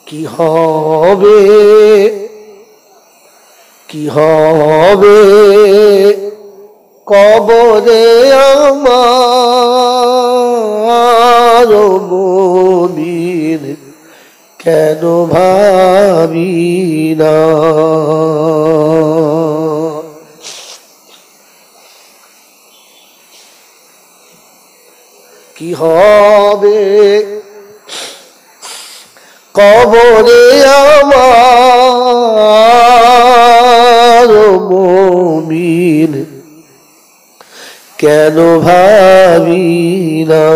কি হবে কি হবে কবরে আমার মুমিন কেন ভাবি না কি হবে কবরে আমার মুমিন কেন ভাবি না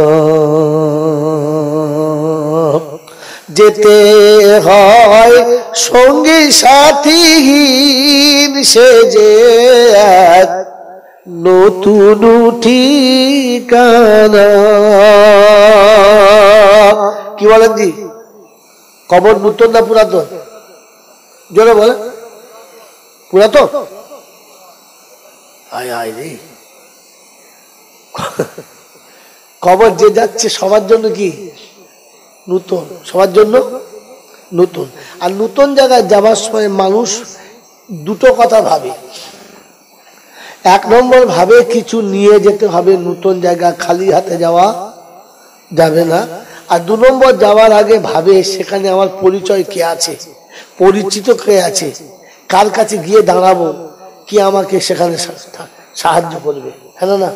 যেতে হয় সঙ্গী সাথীহীন সে যে এক নতুন ঠিকানা কি বলেন জি কবর নতুন না পুরাতন জোরে বলে পুরাতন আয় আয় রে কবর যে যাচ্ছে সবার জন্য কি নতুন সবার জন্য নতুন আর নতুন জায়গায় যাবার সময় মানুষ দুটো কথা ভাবে এক নম্বর ভাবে কিছু নিয়ে যেতে হবে নতুন জায়গা খালি হাতে যাওয়া যাবে না আর দু নম্বর যাওয়ার আগে ভাবে সেখানে আমার পরিচয় কে আছে পরিচিত কে আছে কার কাছে গিয়ে দাঁড়াবো কি আমাকে সেখানে সাহায্য করবে হ্যাঁ না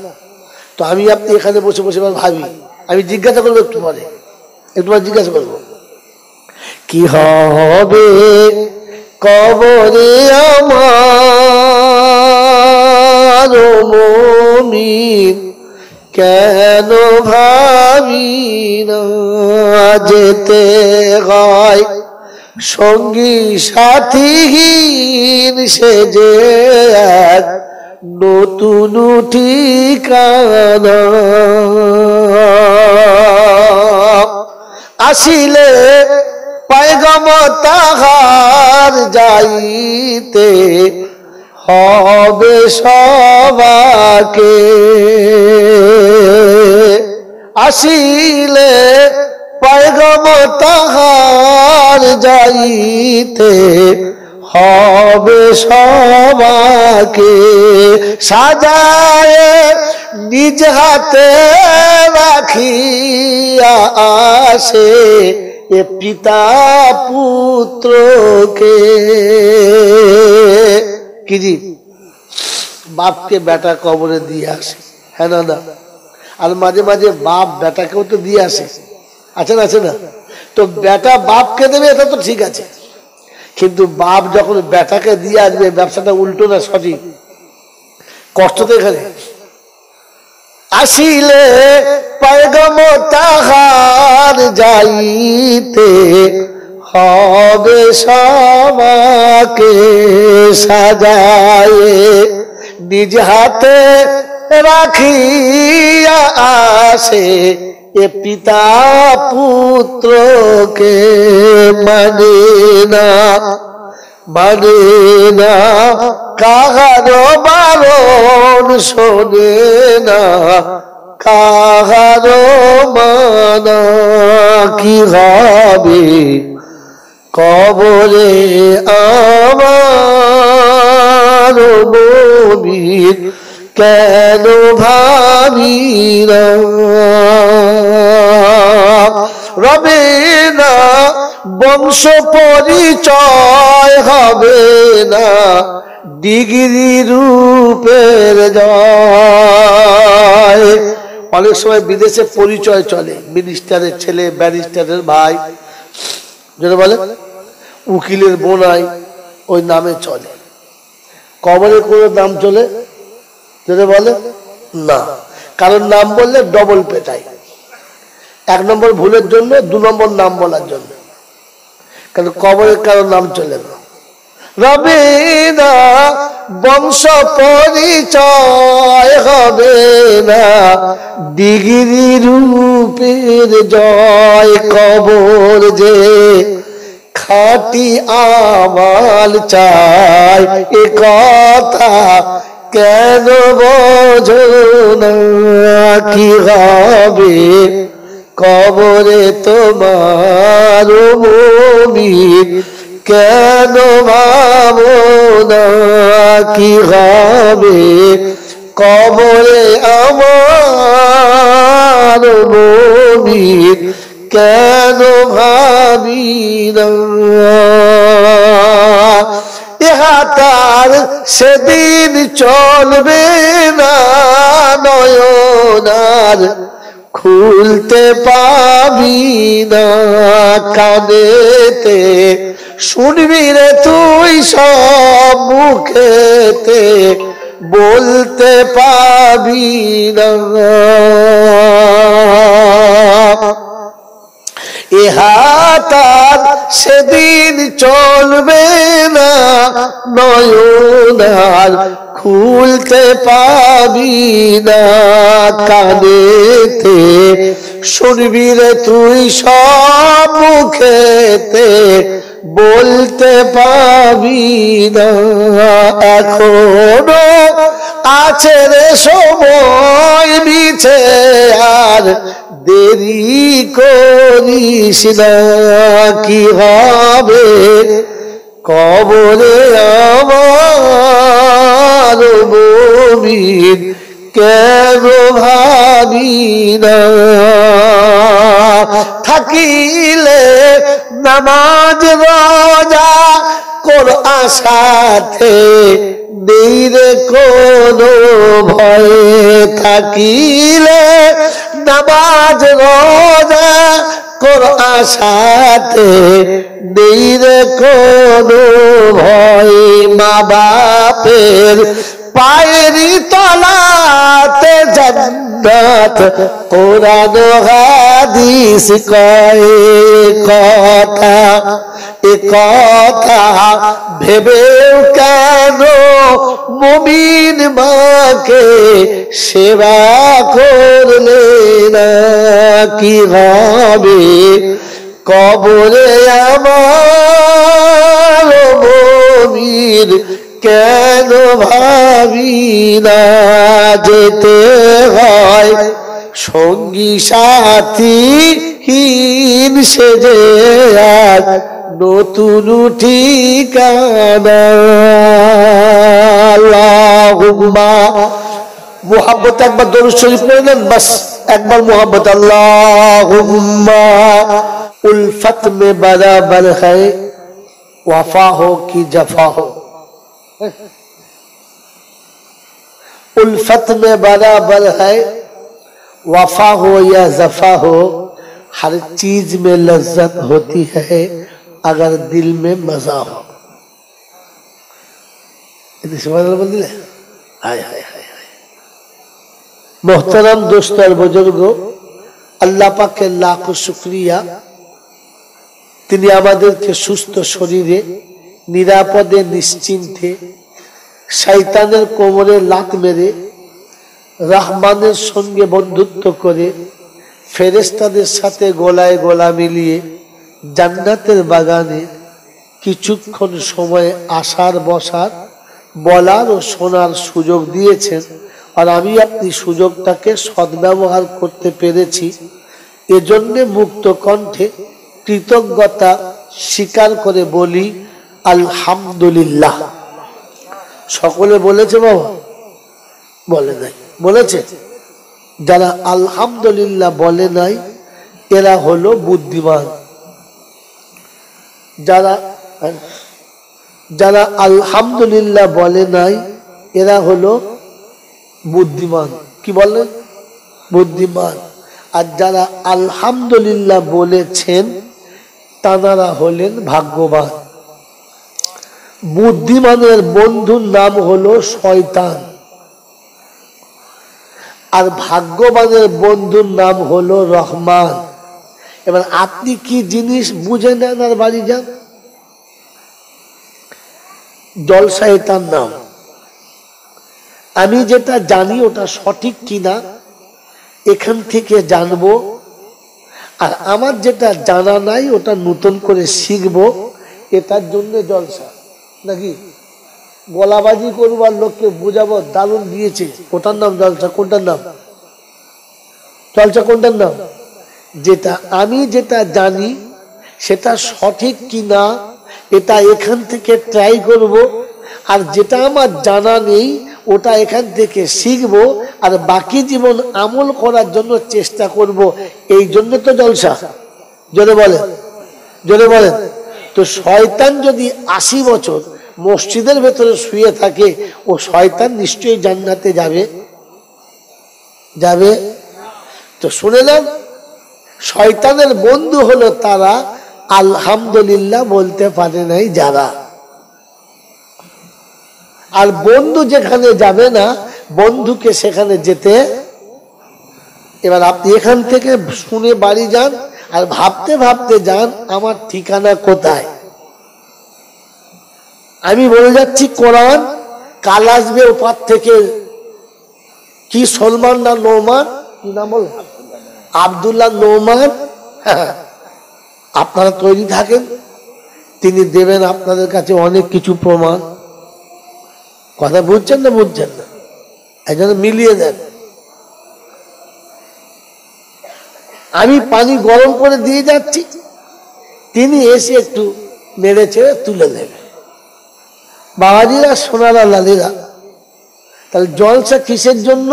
তো আমি আপনি এখানে বসে বসে ভাবি আমি জিজ্ঞাসা করবো একটু পরে জিজ্ঞাসা করবো কি হবে কবরে আমার মুমিন কেন ভাবি না যেতে হয় সঙ্গী সাথীহীন সে যে এক নতুন ঠিকানা আসিলে পায়গাম তাহার যাইতে হবে সবাকে আসিলে পায়গাম তাহার যাইতে হবে সবাকে সাজায় নিজ হাতে রাখিয়া আসে এ পিতা পুত্রকে কি জি বাপকে বেটা কবরে দিয়ে আসে হ্যাঁ না আর মাঝে মাঝে বাপ বেটাকেও তো দিয়ে আসে আছে না তো বেটা বাপকে দেবে এটা তো ঠিক আছে কিন্তু বাপ যখন বেটাকে দিয়ে আসবে ব্যবসাটা উল্টো না সঠিক কষ্ট তো এখানে আসিলে পায়গাম তাহার যাইতে হবে সবাকে সাজায় নিজ হাতে রাখিয়া আসে এ পিতা পুত্রকে মানে না কাহার বারণ শোনে না কাহার মানা কি হবে কবরে আমার মুমিন কেন ভাবি না রবে না বংশ পরিচয় হবে না ডিগ্রি রূপের জয় অনেক সময় বিদেশে পরিচয় চলে মিনিস্টারের ছেলে ব্যারিস্টারের ভাই যেটা বলে উকিলের বোনাই ওই নামে চলে কবরে কোনো নাম চলে যেটা বলে না কারণ নাম বললে ডবল পেটাই এক নম্বর ভুলের জন্য দু নম্বর নাম বলার জন্য কারণ কবরে কারো নাম চলে না রবে না বংশ পরিচয় হবে না ডিগ্রি রূপের জয় কবর যে খাটি আমাল চায় এ কথা কেন বোঝো না কি হবে কবরে তোমার মুমিন কেন ভাবো না কি হবে কবরে আমার মুমিন কেন ভাবি না ইহাতার সেদিন চলবে না নয়নার খুলতে পাবি না কানেতে শুনবি রে তুই সব মুখেতে বলতে পাবি না ইহাতার সেদিন চলবে না নয়নার খুলতে পাবি না কানেতে শুনবি রে তুই সব মুখেতে বলতে পাবি না এখনো আছে রে সময় মিছে আর দেরি করিস না কি হবে কবরে আমার মুমিন কেন ভাবি না থাকিলে নামাজ রোজা কোরআন সাথে নেই রে কোনো ভয় থাকিলে নামাজ রোজা কোরআন সাথে নেই রে কোনো ভয় মা বাপের পায়েরি তলাতে জান্নাত কোরআন হাদিস কয় কথা এ কথা ভেবেও কেন মুমিন মাকে সেবা করলে না কি হবে কবরে আমার মুমিন কেন ভাবি না যেতে হয় সঙ্গী সাথী হীন সেজে আজ নতুন ঠিকানা আল্লাহুম্মা মুহাব্বত একবার দরুদ শরীফ পড়লেন বাস একবার মুহাব্বত আল্লাহুম্মা उल्फत में बराबर है वफा हो कि जफा हो उल्फत में बराबर है वफा हो या जफा हो हर चीज में लज्जत होती है अगर दिल में मजा हो मोहतरम दोस्त और बुजुर्गो अल्लाह पाक के लाखों शुक्रिया তিনি আমাদেরকে সুস্থ শরীরে নিরাপদে নিশ্চিন্তে শয়তানের কোমরে লাত মেরে রহমানের সঙ্গে বন্ধুত্ব করে ফেরেশতাদের সাথে গলায় গলা মিলিয়ে জান্নাতের বাগানে কিছুক্ষণ সময় আসার বসার বলার ও শোনার সুযোগ দিয়েছেন আর আমি আপনি সুযোগটাকে সদ্ব্যবহার করতে পেরেছি এজন্য মুক্ত কণ্ঠে কৃতজ্ঞতা স্বীকার করে বলি আলহামদুলিল্লাহ সকলে বলেছে বাবা বলে নাই বলেছে যারা আলহামদুলিল্লাহ বলে নাই এরা হলো বুদ্ধিমান যারা যারা আলহামদুলিল্লাহ বলে নাই এরা হলো বুদ্ধিমান কি বলেন বুদ্ধিমান আর যারা আলহামদুলিল্লাহ বলেছেন তারা হলেন ভাগ্যবান বুদ্ধিমানের বন্ধুর নাম হলো শয়তান আর ভাগ্যবানের বন্ধুর নাম হলো রহমান এবার আপনি কি জিনিস বুঝে নেন আর বাড়ি যান জলসায় তার নাম আমি যেটা জানি ওটা সঠিক কিনা এখান থেকে জানবো আর আমার যেটা জানা নাই ওটা নতুন করে শিখবো এটার জন্য জলসা নাকি গলাবাজি করবার লোককে বুঝাবো দারুণ দিয়েছে ওটার নাম জলসা কোনটার নাম জলসা কোনটার নাম যেটা আমি যেটা জানি সেটা সঠিক কিনা এটা এখান থেকে ট্রাই করব, আর যেটা আমার জানা নেই ওটা এখান থেকে শিখবো, আর বাকি জীবন আমল করার জন্য চেষ্টা করব। এই জন্য তো জলসা। জোরে বলেন, জোরে বলেন। তো শয়তান যদি 80 বছর মসজিদের ভেতরে শুয়ে থাকে, ও শয়তান নিশ্চয়ই জান্নাতে যাবে, যাবে। তো শুনেলেন, শয়তানের বন্ধু হলো তারা আলহামদুলিল্লাহ বলতে পারে নাই যারা। আর বন্ধু যেখানে যাবে না, বন্ধুকে সেখানে যেতে। এবার আপনি এখান থেকে শুনে বাড়ি যান, আর ভাবতে ভাবতে যান আমার ঠিকানা কোথায়। আমি বলে যাচ্ছি কোরআন, কাল আসবে ওপার থেকে কি সলমান না নোমান, কি নাম বল, আব্দুল্লাহ নোমান। আপনারা তৈরি থাকেন, তিনি দেবেন আপনাদের কাছে অনেক কিছু প্রমাণ। কথা বুঝছেন না বুঝছেন না? একজনে মিলিয়ে দেন। আমি পানি গরম করে দিয়ে যাচ্ছি, তিনি এসে একটু নেড়ে ছেড়ে তুলে নেবে। বাবাজিরা, সোনারা, লালিরা, তাহলে জলসা কিসের জন্য?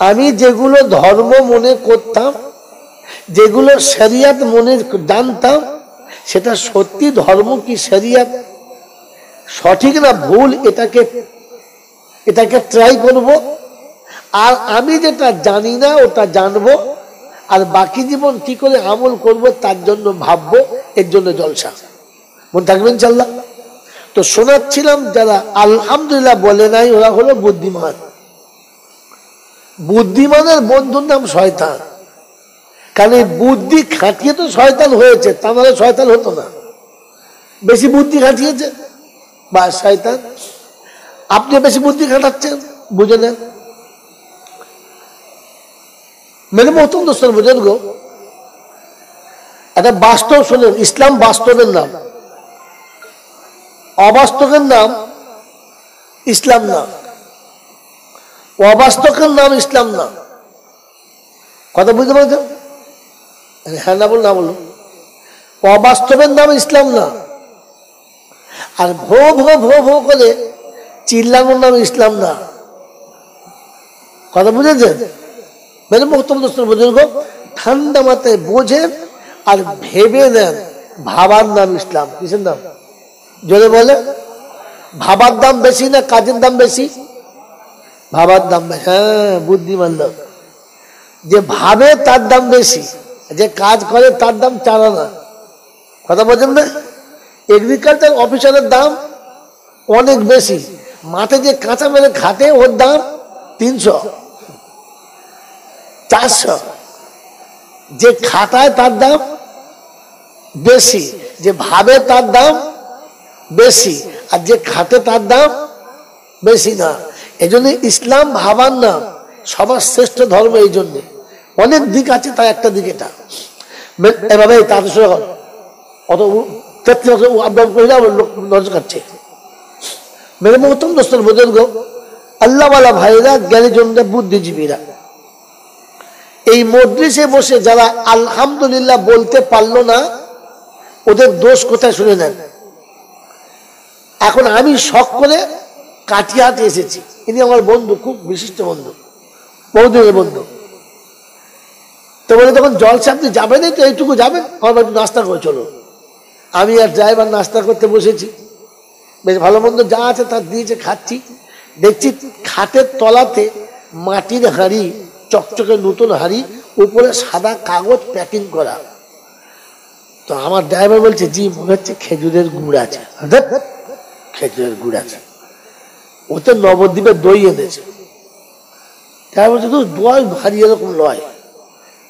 আমি যেগুলো ধর্ম মনে করতাম, যেগুলো শরিয়ত মনে জানতাম, সেটা সত্যি ধর্ম কি শরিয়ত সঠিক না ভুল, এটাকে ট্রাই করব। আর আমি যেটা জানি না ওটা জানবো, আর বাকি জীবন কি করে আমল করব তার জন্য ভাববো। এর জন্য জলসা। মনে থাকবেন ইনশাআল্লাহ। তো শোনাচ্ছিলাম, যারা আলহামদুলিল্লাহ বলে নাই ওরা হলো বুদ্ধিমান। বুদ্ধিমানের বন্ধুর নাম শয়তান। কারণ এই বুদ্ধি খাটিয়ে তো শয়তান হয়েছে, তা নাহলে শয়তান হতো না। বেশি বুদ্ধি খাটিয়েছে বা শয়তান। আপনি বেশি বুদ্ধি খাটাচ্ছেন, বুঝে নেন। মেরে মহতম দোস্তর বুঝেন গো, একটা বাস্তব শোনেন। ইসলাম বাস্তবের নাম, অবাস্তবের নাম ইসলাম না, অবাস্তবের নাম ইসলাম না। কথা বুঝতে পারছেন? হ্যাঁ না বল, না বলুন। অবাস্তবের নাম ইসলাম না, আর ভো ভো ভো ভো করে চিল্লানোর নাম ইসলাম না। কথা বুঝেছেন? মেরে মোহতরম দোস্তর বুজুর্গ, ঠান্ডা মাথায় বোঝেন আর ভেবে নেন। ভাবার নাম ইসলাম। কিসের নাম? জোরে বলে। ভাবার দাম বেশি না কাজের দাম বেশি? ভাবার দাম বেশি। হ্যাঁ, বুদ্ধিমান লোক যে ভাবে তার দাম বেশি, যে কাজ করে তার দাম 4 আনা। কথা বোঝেন না? এগ্রিকালচার অফিসারের দাম অনেক বেশি, মাঠে যে কাঁচা মেরে খাটে ওর দাম 300 400। যে খাটায় তার দাম বেশি, যে ভাবে তার দাম বেশি, আর যে খাটে তার দাম বেশি না। এই জন্য ইসলাম ভাবার নাম, সবার শ্রেষ্ঠ ধর্ম। এই জন্য অনেক দিক আছে, তার একটা দিক এটা। এভাবে তার অত 33 বছর নজর কাটছে। মেরে মহতম দোস্তর বুজুর্গ, আল্লাহওয়ালা ভাইরা, জ্ঞানীজনরা, বুদ্ধিজীবীরা, এই মজলিসে বসে যারা আলহামদুলিল্লাহ বলতে পারলো না, ওদের দোষ কোথায় শুনে নেন। এখন আমি শখ করে কাটিয়াতে এসেছি। ইনি আমার বন্ধু, খুব বিশিষ্ট বন্ধু, বহুদিনের বন্ধু। তো বলে, তখন জলসা আপনি যাবেন, তো এইটুকু যাবেন, আমার একটু নাস্তা করে চলো। আমি আর ড্রাইভার নাস্তা করতে বসেছি। বেশ ভালো মন্দ যা আছে তার দিয়েছে, খাচ্ছি। দেখছি খাটের তলাতে মাটির হাঁড়ি, চকচকে নতুন হাঁড়ি, উপরে সাদা কাগজ প্যাকিং করা। তো আমার ড্রাইভার বলছে, জি মনে হচ্ছে খেজুরের গুড় আছে। খেজুরের গুড় আছে, ওতে নবদ্বীপের দই এনেছে। ড্রাইভার বলছে, তো দই ভারী এরকম লয়।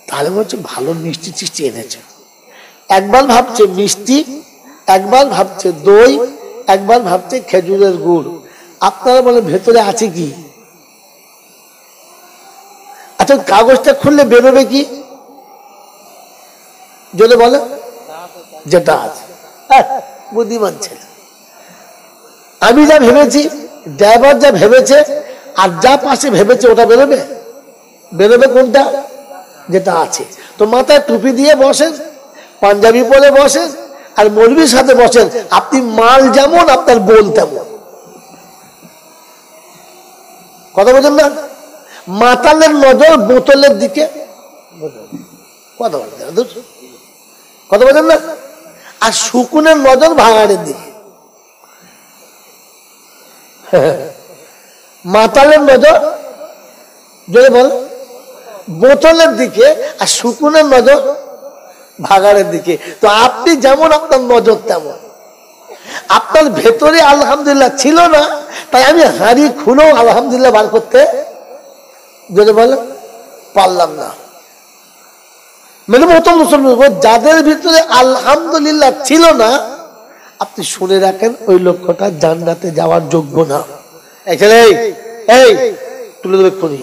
তাহলে বলছে ভালো মিষ্টি টিষ্টি এনেছে। একবার ভাবছে মিষ্টি, একবার ভাবছে দই, একবার ভাবছে খেজুরের গুড়। আপনারা বলে ভেতরে আছে কি? আচ্ছা, কাগজটা খুললে বেরোবে কি? যদি বলে যেটা আছে। বুদ্ধিমান ছেলে। আমি যা ভেবেছি, ড্রাইভার যা ভেবেছে, আর যা পাশে ভেবেছে ওটা বেরোবে? বেরোবে কোনটা? যেটা আছে। তো মাথায় টুপি দিয়ে বসেন, পাঞ্জাবি পরে বসেন আর মৌলবীর সাথে বসেন, আপনি মাল যেমন আপনার বোল তেমন। কথা বলছেন না? মাতালের নজর বোতলের দিকে, কথা বলছেন না? আর শুকুনের নজর ভাঙাড়ের দিকে। মাতালের নজর যদি বল বোতলের দিকে, আর শুকুনের নজর ভাগাড়ের দিকে। তো আপনি যেমন আপনার নজর তেমন। আপনার ভেতরে আলহামদুলিল্লাহ ছিল না, তাই আমি হাঁড়ি খুলেও আলহামদুলিল্লাহ বার করতে যদি বলে পারলাম না। মানে প্রথম মুসলমান যাদের ভিতরে আলহামদুলিল্লাহ ছিল না, আপনি শুনে রাখেন ওই লোকটা জান্নাতে যাওয়ার যোগ্য না। এই তুলে দেবে এক্ষুনি।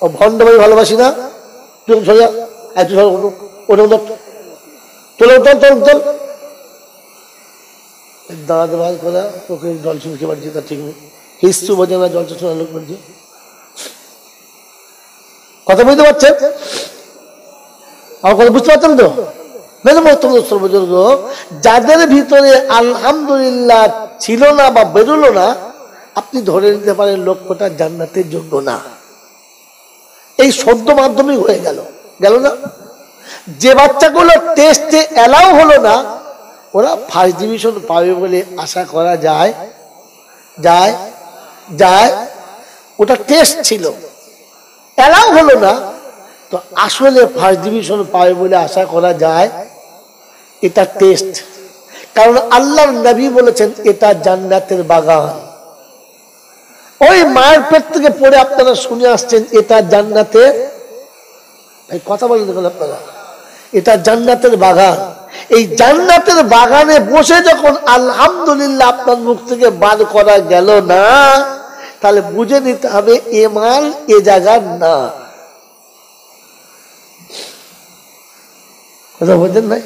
ও ভণ্ড ভাই ভালোবাসি না, তুই সোজা দাঁড়াতে ভাগ করা, ওকে জল শুনতে পারছি, তা ঠিক নেই। হিস্তু বোঝে না, জল শোনা লোক বলছে। কথা বুঝতে পারছেন? আমার কথা বুঝতে পারছেন তো? বুজুর্গ যাদের ভিতরে আলহামদুলিল্লাহ ছিল না বা বেরোলো না, আপনি ধরে নিতে পারেন লোকটা জান্নাতের যোগ্য না। এই সদ্য মাধ্যমিক হয়ে গেল না? যে বাচ্চাগুলো টেস্টে এলাও হলো না, ওরা ফার্স্ট ডিভিশন পাবে বলে আশা করা যায়। ওটা টেস্ট ছিল, এলাও হলো না, তো আসলে ফার্স্ট ডিভিশন পাবে বলে আশা করা যায়। এটা টেস্ট, কারণ আল্লাহর নবী বলেছেন এটা জান্নাতের বাগান। ওই মায়ের পেট থেকে পড়ে আপনারা শুনে আসছেন এটা জান্নাতের, কথা বলেন আপনারা, এটা জান্নাতের বাগান। এই জান্নাতের বাগানে বসে যখন আলহামদুলিল্লাহ আপনার মুখ থেকে বার করা গেল না, তাহলে বুঝে নিতে হবে এ মাল এ জায়গার না। কথা বলছেন নাই?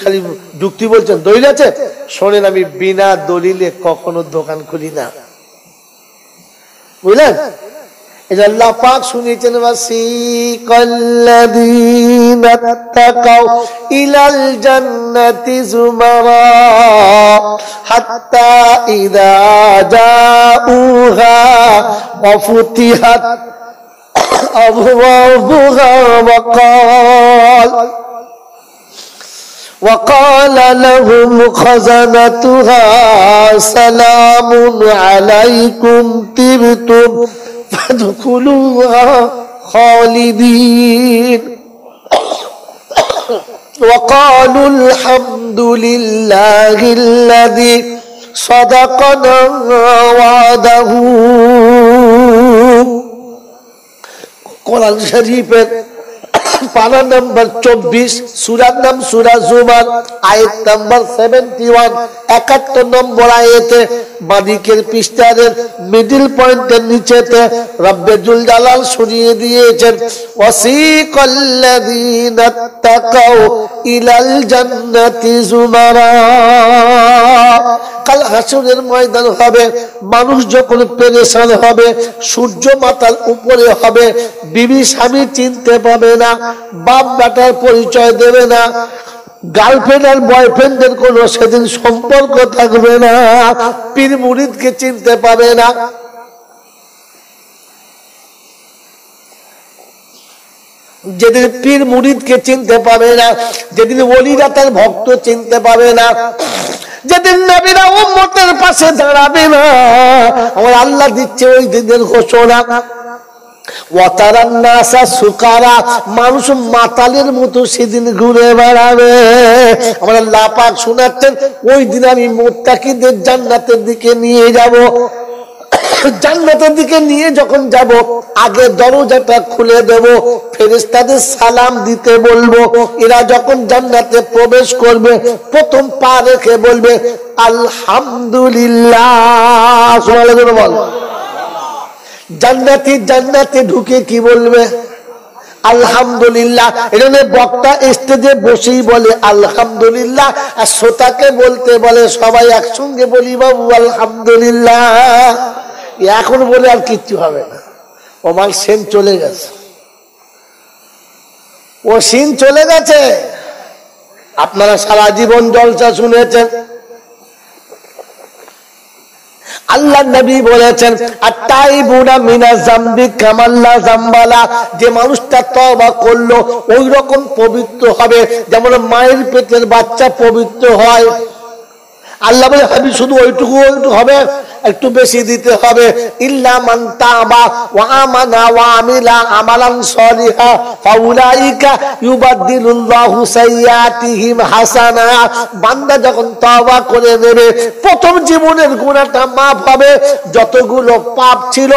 খালি যুক্তি বলছেন, দলিল আছে শোনেন, আমি বিনা দলিলে কখনো দোকান খুলি না, বুঝলেন? এটা আল্লাহ পাক শুনিয়েছেন, ওয়াসিকাল্লাযীনা তাকাউ ইলাল জান্নাতি যুমারা হাত্তা ইযা জাউহা ওয়া ফুতিহাত আবওয়াবুহা وقال لهم خزنتها سلام عليكم طبتم فادخلوها خالدين وقالوا الحمد لله الذي صدقنا وعده। কোরআন শরীফের পারা নাম্বার 24, সূরার নাম সূরা জুমার, আয়াত নাম্বার 71, 71 নম্বর আয়াতে বাদিকের পৃষ্ঠার মিডল পয়েন্টের নিচেতে রব্বে জুল জালাল শুনিয়ে দিয়েছেন, ওয়াসিকাল্লাযীনা তাকাউ ইলাল জান্নাতি যুমারা। কাল হাসরের ময়দান হবে, মানুষ যখন পেরেশান হবে, সূর্য মাথার উপরে হবে, বিবি স্বামী চিনতে পাবে না, বাপ বেটার পরিচয় দেবে না, গার্লফ্রেন্ড আর বয়ফ্রেন্ডের কোন সেদিন সম্পর্ক থাকবে না, পীর মুরিদকে চিনতে পাবে না। যেদিন পীর মুরিদকে চিনতে পাবে না, যেদিন ওলিরা তার ভক্ত চিনতে পাবে না, যেদিন নবীরা উম্মতের পাশে দাঁড়াবে না, আমার আল্লাহ দিচ্ছে ওই দিনের ঘোষণা, মানুষ মাতালের মতো সেদিন ঘুরে বেড়াবে। আমার আল্লাহ পাক শোনাচ্ছেন, ওই দিন আমি মুত্তাকিদের জান্নাতের দিকে নিয়ে যাব। জান্নাতের দিকে নিয়ে যখন যাব, আগে দরজাটা খুলে দেব, ফেরেশতাদের সালাম দিতে বলবো। এরা যখন জান্নাতে প্রবেশ করবে, প্রথম পা রেখে বলবে আলহামদুলিল্লাহ। বল, জান্নাতে ঢুকে কি বলবে? আলহামদুলিল্লাহ। এজন্য বক্তা স্টেজে বসেই বলে আলহামদুলিল্লাহ, আর শ্রোতাকে বলতে বলে সবাই একসঙ্গে বলি বাবু আলহামদুলিল্লাহ। এখন বলে আর কিচ্ছু হবে না, ওমার সেন চলে গেছে। ও সিন চলে গেছে। আপনারা সারা জীবন জলসা শুনেছেন, আল্লাহ নবী বলেছেন আত-তাইবুনা মিনাজ যামবি কামাল্লা যামবালা, যে মানুষটা তওবা করলো ওই রকম পবিত্র হবে যেমন মায়ের পেটের বাচ্চা পবিত্র হয়। আল্লাহ বলে হাবি শুধু ওইটুকু হবে, একটু বেশি দিতে হবে। ইল্লা মান তাবা ওয়া আমানা ওয়া আমিলা আমালান সলিহা ফাউলাইকা ইউবাদদিলুল্লাহু সাইয়্যাতিহিম হাসানা। বান্দা যখন তওবা করে নেবে প্রথম জীবনের গুনাহটা মাফ হবে, যতগুলো পাপ ছিল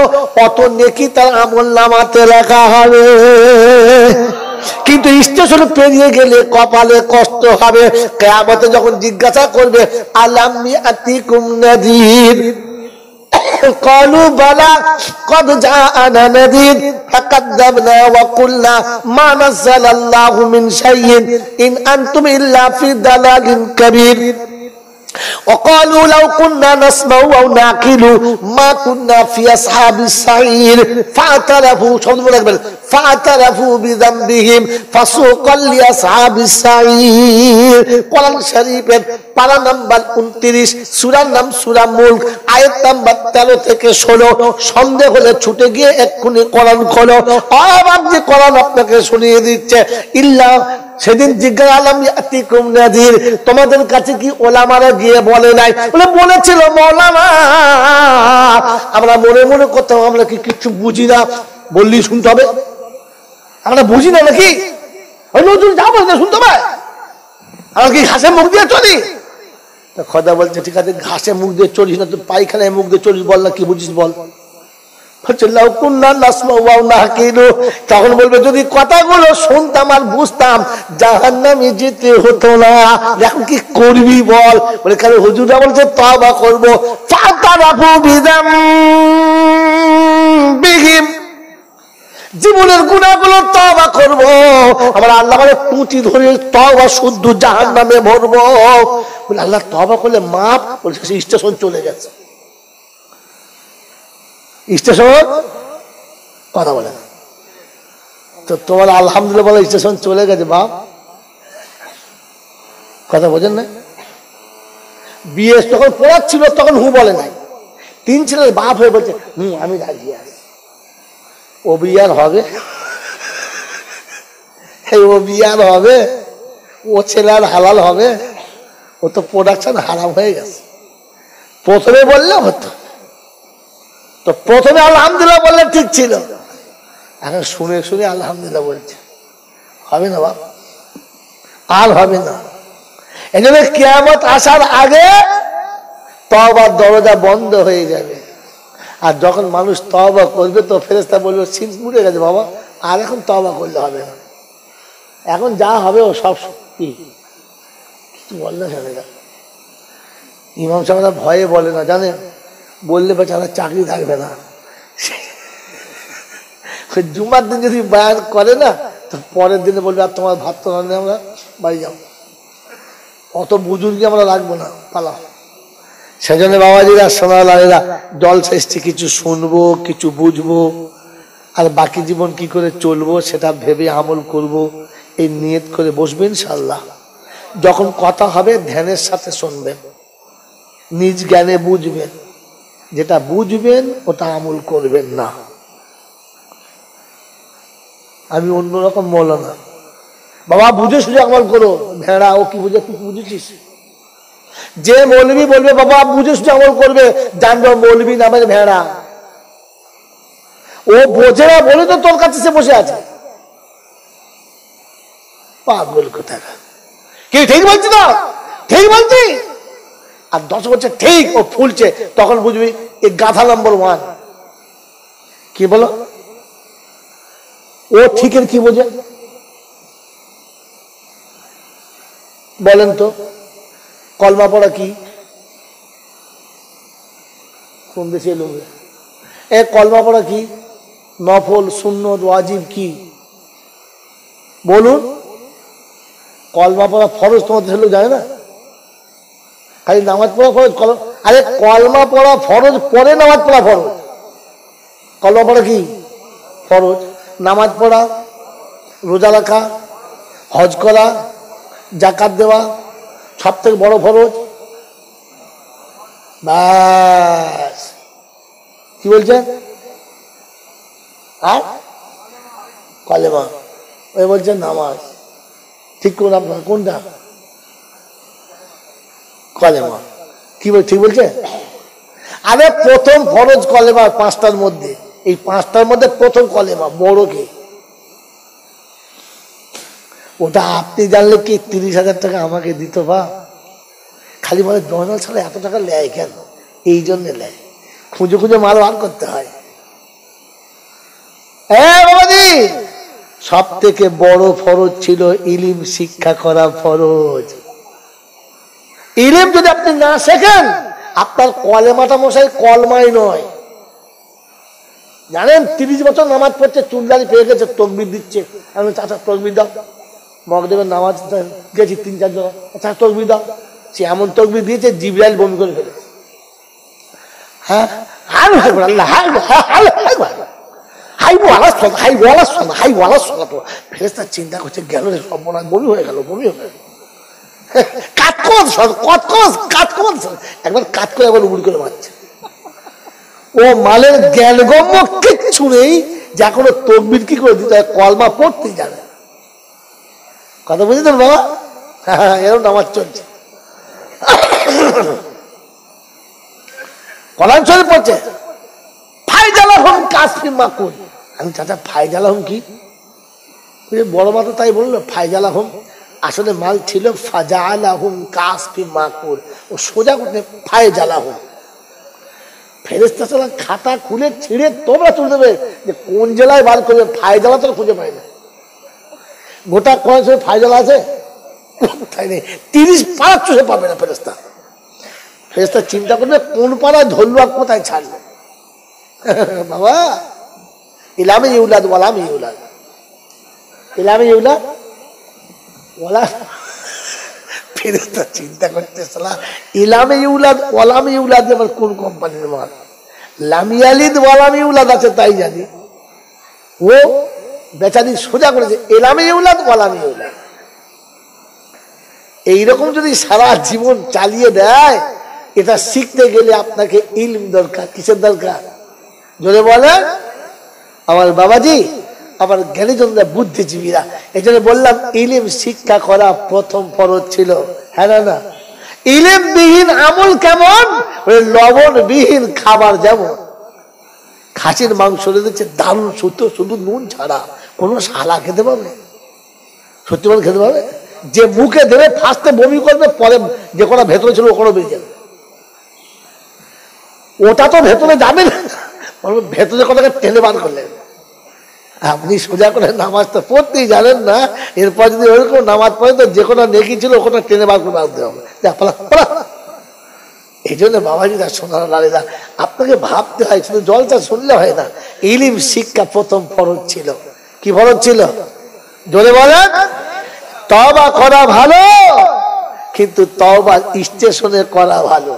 অত নেকি তার আমলনামাতে লেখা হবে। কিন্তু স্টেশন পেরিয়ে গেলে কপালে কষ্ট হবে। কিয়ামতে যখন জিজ্ঞাসা করবে আলাম ইয়াতিকুম নাযীর, قالوا بلى قد جاءنا نذير فكذبنا وقلنا ما نزل الله من شيء إن أنتم إلا في ضلال كبير وقالوا لو كنا نسمع أو نعقل ما كنا في أصحاب السعير فاعترفوا بذنبهم فسوقا لأصحاب السعير। কোরআন শরীফের পারা নাম্বার 29, সূরার নাম সূরা মুলক, আয়াত নাম্বার 13 থেকে 16। সন্দেহ হলে ছুটে গিয়ে এক্ষুনি কোরআন খোলো। আবার যে কোরআন আপনাকে শুনিয়ে দিচ্ছে ইল্লা, সেদিন জিজ্ঞাসা আলাম ইয়াতিকুম নাযীর, তোমাদের কাছে কি ওলামারা গিয়ে বলে নাই? বলে বলেছিল মওলানা, আমরা মনে মনে করতাম আমরা কি কিছু বুঝি না, বললি শুনতে হবে, আমরা বুঝি না নাকি? ওই নতুন যা বলতে শুনতে হবে, আমরা কি ঘাসে মুখ দিয়ে চলি? খোদা বলছে ঠিক আছে ঘাসে মুখ দিয়ে চলিস না, তুই পায়খানায় মুখ দিয়ে চলিস, বল না কি বুঝিস বল। তখন বলবে যদি কথাগুলো শুনতাম আর বুঝতাম জাহান্নামে যেতে হতো না। এখন কি করবি বল? বলে কারণ হুজুররা বলছে তওবা করবো। জীবনের গুনাহগুলো তওবা করব, আমরা আল্লাহ বলে টুটি ধরে তওবা শুদ্ধ জাহান্নামে ভরবো। বলে আল্লাহ তওবা করলে মাপ, বলছে স্টেশন চলে গেছে। স্টেশন কথা বলে তো তোমার আলহামদুলিল্লাহ বলে স্টেশন চলে গেছে বাপ, কথা বোঝেন না? বিয়ে যখন পড়াচ্ছিল তখন হু বলে নাই, 3 ছেলের বাপ হয়ে বলছে আমি রাজি আছি। ও বিয়ার হবে, ও বিয়ার হবে, ও ছেলে আর হালাল হবে? ও তো প্রোডাকশন হারাম হয়ে গেছে। প্রথমে বললে হতো, তো প্রথমে আলহামদুলিল্লাহ বললে ঠিক ছিল, এখন শুনে শুনে আলহামদুলিল্লাহ বলছে হবে না বাবা, আর হবে না। এই জন্য কিয়ামত আসার আগে তওবার দরজা বন্ধ হয়ে যাবে। আর যখন মানুষ তওবা করবে তো ফেরেশতা বলবে সিন মুড়ে গেছে বাবা, আর এখন তওবা করলে হবে না, এখন যা হবে ও সব সত্যি। কিছু বললে না, ইমাম সাহেবরা ভয়ে বলে না জানেন, বললে বেচারা চাকরি থাকবে না। জুমার দিন যদি বয়ান করে না তো পরের দিনে বলবে আর তোমার ভাত তো রান্না, আমরা বাড়ি যাও, অত বুজুর্গি আমরা রাখবো না, পালা। সেজন্য বাবাজিরা সোনালালেরা জলসা এসছে কিছু শুনবো, কিছু বুঝবো, আর বাকি জীবন কি করে চলবো সেটা ভেবে আমল করব, এই নিয়ত করে বসবেন ইনশাআল্লাহ। যখন কথা হবে ধ্যানের সাথে শুনবেন, নিজ জ্ঞানে বুঝবেন, যেটা বুঝবেন ওটা আমল করবেন না। আমি অন্যরকম মৌলানা, বাবা বুঝে শুধু আমল করো, ভেড়া ও কি বুঝে, তুই বুঝেছিস? যে মৌলবি বলবে বাবা বুঝে শুধু আমল করবে, জানবে মৌলবি নামের ভেড়া, ও বোঝে না বলে তো তোর কাছে সে বসে আছে। পাগল কোথাকা, কি ঠিক বলছি না? ঠিক বলছি। আর 10 বছর ঠিক ও ফুলছে, তখন বুঝবি এই গাধা নম্বর 1। কি বলো? ও ঠিকের কি বোঝে বলেন তো? কলমা পড়া কি? কোন দেশে এলো? এ কলমা পড়া কি? নফল, সুন্নত, ওয়াজিব কি বলুন? কলমা পড়া ফরজ তোমাদের লোক জানে না? খালি নামাজ পড়া ফরজ? আরে কলমা পড়া ফরজ, পরে নামাজ পড়া ফরজ। কলমা পড়া কি ফরজ, নামাজ পড়া, রোজা রাখা, হজ করা, জাকাত দেওয়া সব থেকে বড় ফরজ। বাস, কি বলছেন? আর কলেমা, ওই বলছেন নামাজ। ঠিক করুন আপনার কোনটা? কলেমা। কি বল, ঠিক বলছে? আরে প্রথম ফরজ কলেমা পাঁচটার মধ্যে, এই পাঁচটার মধ্যে প্রথম কলেমা বড় কে? ওটা আপনি জানলে কি 30,000 টাকা আমাকে দিত? বা খালি বলে জয়নাল ছাড়া এত টাকা নেয় কেন? এই জন্য নেয়, খুঁজে খুঁজে মাল বার করতে হয়। বাবাজি, সব থেকে বড় ফরজ ছিল ইলিম শিক্ষা করা ফরজ। ইলিম যদি আপনি না শেখেন, আপনার কলেমাটা মশাই কলমাই নয়। জানেন 30 বছর নামাজ পড়ছে, চুলদারি পেয়ে গেছে, তকবির দিচ্ছে। আমি চাচা তকবির দাও, মগদেবের নামাজ গেছি 3-4 জন, আচ্ছা তকবির দাও। সে এমন তকবির দিয়েছে জিবরাইল বমি করে ফেলে। হ্যাঁ, ফেরেশতা চিন্তা করছে গেল রে সর্বনাশ, বমি হয়ে গেল, বমি হয়ে গেল। একবার কাজ করে একবার উড়ি করে মারছে। ও মালের জ্ঞানগম্য কিচ্ছু নেই, যা কোনো তকবির কি করে দিতে হয়, কলমা পড়তেই জানে। কথা বুঝেছেন বাবা? হ্যাঁ, এরকম নামাজ চলছে। কোরআন শরীফ পড়ছে ফাইজালাহুম কাসফি মাকুল। আমি চাচা ফাইজালাহুম কি? বড় মা তো তাই বললো ফাইজালাহুম, আসলে মাল ছিল ফাজালাহুম কাসফি মাকুল। ও সোজা করতে ফাইজালাহুম। ফেরেশতা সালা খাতা খুলে ছিঁড়ে তোমরা তুলে দেবে যে কোন জেলায় বার করবে, ফাইজালা তো খুঁজে পায় না। গোটা কোরআন শরীফ ফাইজালা আছে তাই নেই, 30 পারা চুষে পাবে না ফেরেশতা। ফেরেশতা চিন্তা করবে কোন পাড়ায় ধরলো আর কোথায় ছাড়লো। বাবা, ইলামে ইউলাদ ওয়ালামে ইউলাদ, ইলামে ইউলাদ ওয়ালা। ফেরেশতা চিন্তা করতে সালা ইলামে ইউলাদ ওয়ালামে ইউলাদ আবার কোন কোম্পানির মাল? লাম ইয়ালিদ ওয়ালাম ইউলাদ আছে তাই জানি। ও বেচারি সোজা করেছে ইলামে ইউলাদ ওয়ালামে ইউলাদ। এইরকম যদি সারা জীবন চালিয়ে দেয়, এটা শিখতে গেলে আপনাকে ইলম দরকার। কিসের দরকার? জোরে বলেন আমার বাবাজি, আমার জ্ঞানীজনরা, বুদ্ধিজীবীরা। এই জন্য বললাম ইলম শিক্ষা করা প্রথম ফরজ ছিল। হ্যাঁ না? ইলম বিহীন আমল কেমন? লবণ বিহীন খাবার যেমন। খাসির মাংস দিচ্ছে দারুণ, শুধু নুন ছাড়া কোনো শালা খেতে পারবে? সত্যি বলে খেতে পারবে? যে মুখে দেবে ফার্স্টে বমি করবে, পরে যে কোনো ভেতরে ছিল ওখানে বেরিয়ে যাবে। ওটা তো ভেতরে যাবে না, ভেতরে কোথাকে টেনে বার করলেন। আপনি সোজা করে নামাজ তো পড়তেই জানেন না, এরপর যদি ওরকম নামাজ পড়ে তো যে কোনো নেকি ছিল ওখানে টেনে বার করে আনতে হবে। এই জন্য বাবাজি দা, সোনার লালেদা, আপনাকে ভাবতে হয়, শুধু জলটা শুনলে হয় না। ইলম শিক্ষা প্রথম ফরজ ছিল। কি ফরজ ছিল? জোরে বলেন। তওবা করা ভালো, কিন্তু তওবা স্টেশনে করা ভালো।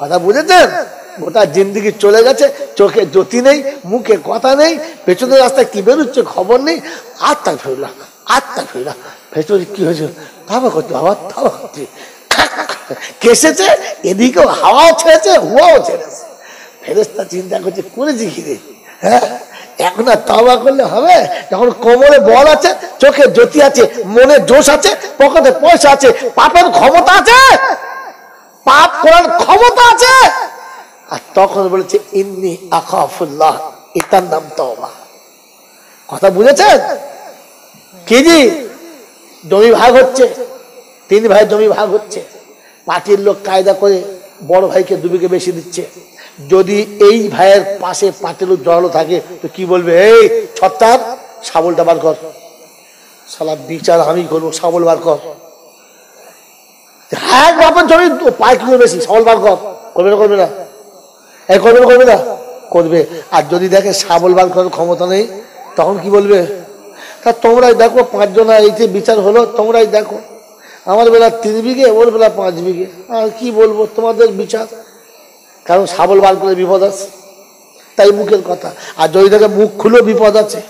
কথা বুঝেছেন? গোটা জিন্দিগি চলে গেছে, চোখে জ্যোতি নেই, মুখে কথা নেই, পেছনের রাস্তায় কি বেরোচ্ছে খবর নেই। আত্মা ফেরলাম, আত্মা ফেরলাম, ভেতরে কি হয়েছে? তাবা করতে, বাবা তাবা করতে কেসেছে, এদিকেও হাওয়াও ছেড়েছে, হুয়াও ছেড়েছে। ফেরেশতা চিন্তা করছে করেছি কি রে? হ্যাঁ, এখন আর তওবা করলে হবে? যখন কোমরে বল আছে, চোখে জ্যোতি আছে, মনে জোশ আছে, পকেটে পয়সা আছে, পাপের ক্ষমতা আছে, পাপ করার ক্ষমতা আছে। আর তখন বলেছে ইন্নী আখাফুল্লাহ, এটার নাম তওবা। কথা বুঝেছেন? কি জি? জমি ভাগ হচ্ছে, 3 ভাই জমি ভাগ হচ্ছে। পার্টির লোক কায়দা করে বড় ভাইকে 2 বিঘে বেশি দিচ্ছে। যদি এই ভাইয়ের পাশে পার্টির লোক জড়ালো থাকে তো কি বলবে? এই ছত্তার, শাবলটা বার কর। শালা বিচার আমি করবো, শাবল বার কর। হ্যাঁ বাপের জমি 5 কিলো বেশি, শাবল বার কর। করবে না? করবে না? এই করবে না? করবে না? করবে। আর যদি দেখে শাবল বার করার ক্ষমতা নেই, তখন কি বলবে? তা তোমরাই দেখো, 5 জনা এই যে বিচার হলো, তোমরাই দেখো। আমার বেলা 3 বিঘে, ওর বেলা 5 বিঘে। আর কি বলবো, তোমাদের বিচার। কারণ শাবল বার করে বিপদ আছে, তাই মুখের কথা। আর যদি দেখে মুখ খুলে বিপদ আছে,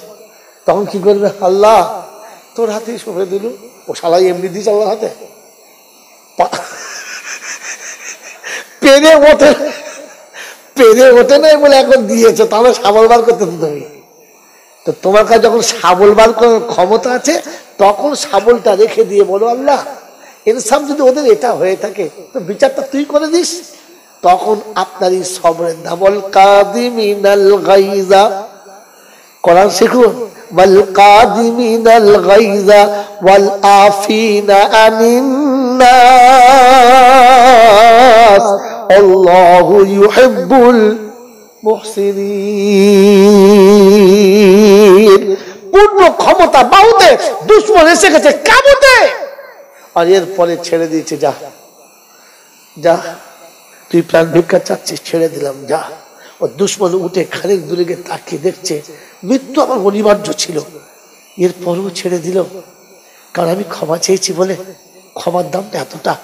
তখন কি করবে? আল্লাহ, তোর হাতেই সঁপে দিল। ও শালাই এমনি দিস আল্লাহর হাতে, পেরে ওঠে নাই বলে এখন দিয়েছে, তাহলে শাবল বার করতে তুমি। তো তোমার কাছে যখন শাবল বার করার ক্ষমতা আছে তখন শাবলটা রেখে দিয়ে বলো আল্লাহ ইনসাফ যদি ওদের এটা হয়ে থাকে তো বিচারটা তুই করে দিস। তখন আপনারই সবরের দাবল কাদিমিনাল গাইজা, কোরআন শিখুন, ওয়াল কাদিমিনাল গাইজা ওয়াল আফিনা আনিন নাস আল্লাহু ইউহিব্বুল মুহসিনিন। পূর্ণ ক্ষমতা বাহুতে দুশমন এসে গেছে কাবুতে, আর এরপরে ছেড়ে দিয়েছে, যা যা তুই প্রাণ ভিক্ষা চাচ্ছিস, ছেড়ে দিলাম, যা। ও দুশমন উঠে খানিক দূরে গিয়ে তাকিয়ে দেখছে মৃত্যু আমার অনিবার্য ছিল, এরপরও ছেড়ে দিল, কারণ আমি ক্ষমা চেয়েছি বলে। ক্ষমার দামটা এতটা।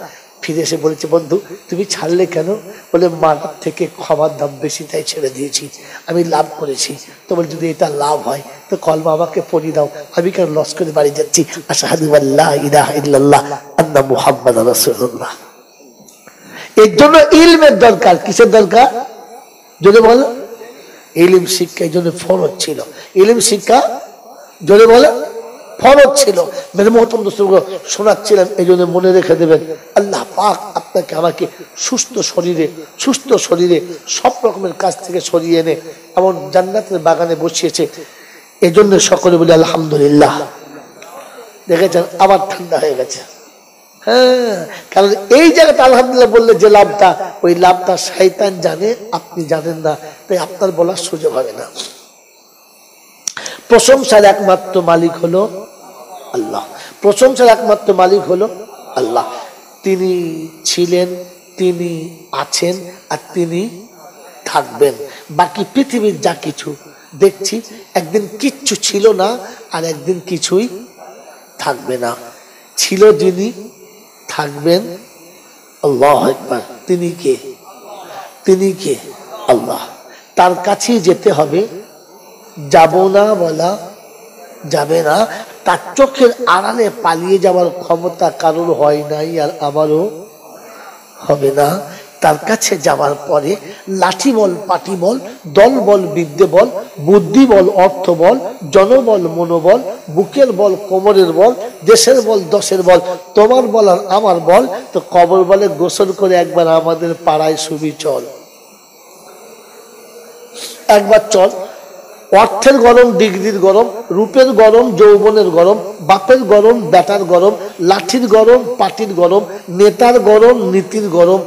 ফিরে এসে বলেছে বন্ধু তুমি ছাড়লে কেন? বলে মার থেকে ক্ষমার দাম বেশি, তাই ছেড়ে দিয়েছি, আমি লাভ করেছি। তো বলে যদি এটা লাভ হয় তো কলমা আমাকে পড়িয়ে দাও, আমি কেন লস করে বাড়ি যাচ্ছি। আশহাদু আল্লা ইলাহা ইল্লাল্লাহ আন্না মুহাম্মাদুর রাসূলুল্লাহ। এর জন্য ইলমের দরকার। কিসের দরকার? যদি বলো ইলম শিক্ষা, এই জন্য ফরজ ছিল। ইলম শিক্ষা যদি বলে ফরজ ছিল। মেরে মোহতরম দোস্তগুলো শোনাচ্ছিলেন, এই জন্য মনে রেখে দেবেন আল্লাহ পাক আপনাকে আমাকে সুস্থ শরীরে সব রকমের কাজ থেকে সরিয়ে এনে এমন জান্নাতের বাগানে বসিয়েছে। এই জন্য সকলে বলি আলহামদুলিল্লাহ। দেখেছেন আবার ঠান্ডা হয়ে গেছে। হ্যাঁ, কারণ এই জায়গাটা আলহামদুলিল্লাহ বললে যে লাভটা, ওই লাভটা শয়তান জানে, আপনি জানেন না, তাই আপনার বলার সুযোগ হবে না। প্রশংসার একমাত্র মালিক হলো আল্লাহ। প্রশংসার একমাত্র মালিক হলো আল্লাহ। তিনি ছিলেন, তিনি আছেন, আর তিনি থাকবেন। বাকি পৃথিবীর যা কিছু দেখছি একদিন কিচ্ছু ছিল না, আর একদিন কিছুই থাকবে না। ছিল যিনি, থাকবেন আল্লাহু আকবার। তিনি কে? তিনি কে? আল্লাহ। তার কাছেই যেতে হবে, যাব না বলা যাবে না। তার চোখের আড়ালে পালিয়ে যাওয়ার ক্ষমতা কারোর হয় নাই, আর আমারও হবে না। তার কাছে যাওয়ার পরে লাঠি বল, পাটি বল, দল বল, বিদ্যে বল, বুদ্ধি বল, অর্থ বল, জনবল, মনোবল, বুকের বল, কোমরের বল, দেশের বল, দশের বল, তোমার বল আর আমার বল। তো কবর বলে গোসল করে একবার আমাদের পাড়ায় শুবি চল, একবার চল। অর্থের গরম, ডিগ্রির গরম, রূপের গরম, যৌবনের গরম, বাপের গরম, বেটার গরম, লাঠির গরম, পাটির গরম, নেতার গরম, নীতির গরম,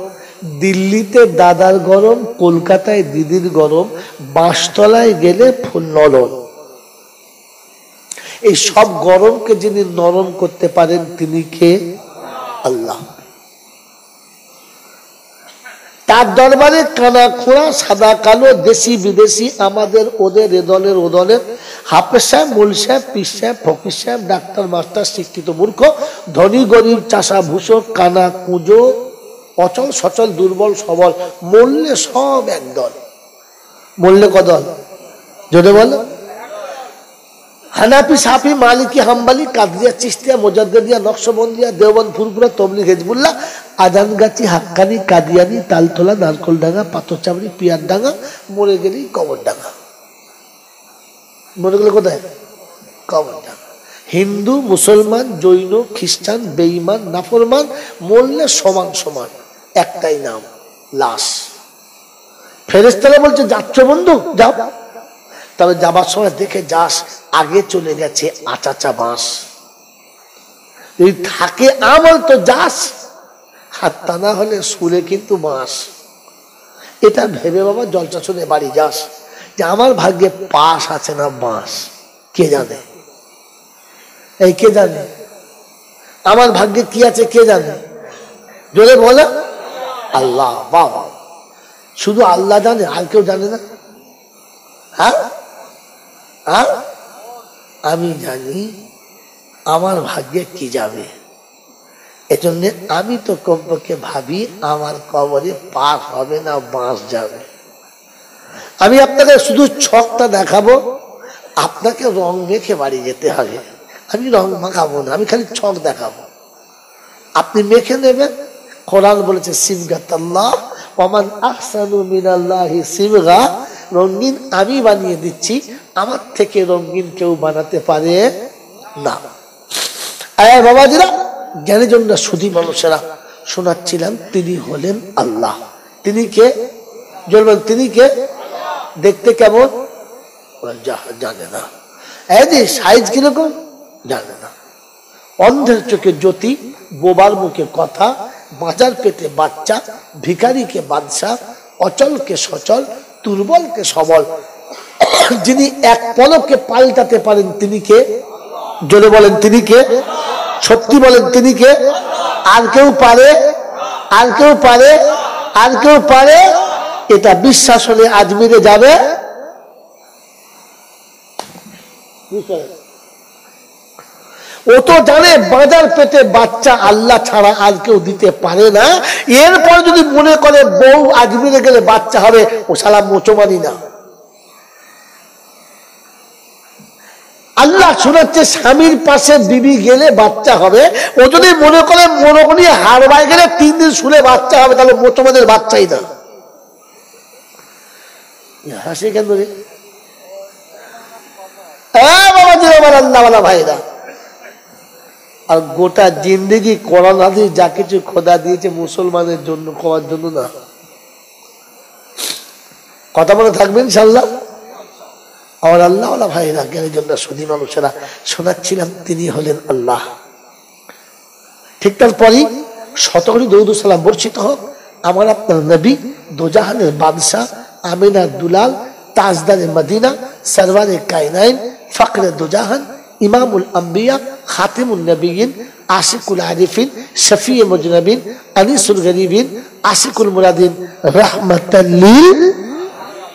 দিল্লিতে দাদার গরম, কলকাতায় দিদির গরম, বাঁশতলায় গেলে ফুল নরম। এই সব গরমকে যিনি নরম করতে পারেন তিনি কে? আল্লাহ। তার দরবারে কানা খোঁড়া, সাদা কালো, দেশি বিদেশি, আমাদের ওদের, এ দলের ও দলের, হাফেজ সাহেব, মূল সাহেব, পীর সাহেব, ফকির সাহেব, ডাক্তার, মাস্টার, শিক্ষিত, মূর্খ, ধনী, গরিব, চাষা, ভূষক, কানা, কুঁজো, অচল, সচল, দুর্বল, সবল, মরলে সব একদল। মরলে কদল? জোরে বলো। হানাফি, সাফি, মালিকি, হাম্বালি, কাদরিয়া, চিশতিয়া, মোজাদ্দেদিয়া, নকশবন্দিয়া, দেওবন্দ, ফুরফুরা, তবলিগ, হিজবুল্লাহ, আজানগাছি, হাক্কানি, কাদিয়ানি, তালতলা, নারকলডাঙ্গা, পাথরচাবড়ি, পিয়ারডাঙ্গা, মরে গেলেই কবরডাঙ্গা। মরে গেলে কোথায়? কবরডাঙ্গা। হিন্দু, মুসলমান, জৈন, খ্রিস্টান, বেঈমান, নাফরমান, মরলে সমান সমান, একটাই নাম, লাশ। ফেরেশতারা বলছে যাচ্ছ বন্ধু, যাও। তবে যাবার সময় দেখে যাস আগে চলে গেছে আচাচা বাঁশ, যদি থাকে আমল তো যাস, আর তা না হলে সুরে কিন্তু বাঁশ। এটা ভেবে বাবা জলসা শুনে বাড়ি যাস যে আমার ভাগ্যে পাশ আছে না বাঁশ। কে জানে? এই কে জানে আমার ভাগ্যে কি আছে? কে জানে? জোরে বলে আল্লাহ। বাবা, শুধু আল্লাহ জানে, আর কেউ জানে না? হ্যাঁ, আমি জানি আমার ভাগ্যে কি যাবে। এজন্য আমি তো কমপক্ষে ভাবি আমার কবরে পার হবে না বাঁশ যাবে। আমি আপনাকে শুধু ছকটা দেখাবো, আপনাকে রং মেখে বাড়ি যেতে হবে। আমি রং মাখাবো না, আমি খালি ছক দেখাবো, আপনি মেখে নেবেন। কোরআন বলেছে সিবগাতাল্লাহ ওয়ামান আহসানু মিনাল্লাহি সিবগা, রঙিন আমি বানিয়ে দিচ্ছি, আমার থেকে রঙিন কেউ বানাতে পারে না। আয় বাবাজিরা, জ্ঞানের জন্য সুধী মানুষেরা শোনাচ্ছিলাম, তিনি হলেন আল্লাহ। তিনি কে? বলবেন তিনি কে? দেখতে কেমন? জানে না। এই যে সাইজ কিরকম জানে না। অন্ধের চোখে জ্যোতি, বোবার মুখে কথা, বাজার পেটে বাচ্চা, ভিখারিকে বাদশা, অচলকে সচল, দুর্বলকে সবল, যিনি এক পলকে পাল্টাতে পারেন তিনি কে? জোরে বলেন তিনি কে? সত্যি বলেন তিনি কে? আর কেউ পারে? আর কেউ পারে? আর কেউ পারে? এটা বিশ্বাস হলে আজমিরে যাবে। ও তো জানে বাজার পেটে বাচ্চা আল্লাহ ছাড়া আর কেউ দিতে পারে না। এরপর যদি মনে করে বউ আজমিরে গেলে বাচ্চা হবে, ও শালা মোচমানি না। আল্লাহ শোনাচ্ছে স্বামীর পাশে বিবি গেলে বাচ্চা হবে। ও যদি মনে করে মনোকনি হারবায় গেলে 3 দিন শুলে বাচ্চা হবে, তাহলে মোচমানের বাচ্চাই না। হাসি কেন রে? আল্লাহ ভাইরা, আর গোটা জিন্দেগি কোরআন হাদিস যা কিছু খোদা দিয়েছে মুসলমানের জন্য, করার জন্য না। কথা বলে থাকবেন ইনশাআল্লাহ। আমার আল্লাহ ভাইরা, জ্ঞানের জন্য সুধী মানুষেরা শোনাচ্ছিলাম, তিনি হলেন আল্লাহ। ঠিক তারপরই শতকরি দরুদ ও সালাম বর্ষিত হোক আমার আপনার নবী, দোজাহানের বাদশাহ, আমিনার দুলাল, তাজদারে মদিনা, সরওয়ারে কায়নাইন, ফখরে দোজাহান, ইমামুল আম্বিয়া, খাতিমুন নবিয়িন, আশিকুল আরিফিন, শফিয়ে মুজনবিন, আনিসুল গরিবিন, আশিকুল মুরাদিন, রাহমাতাল লিল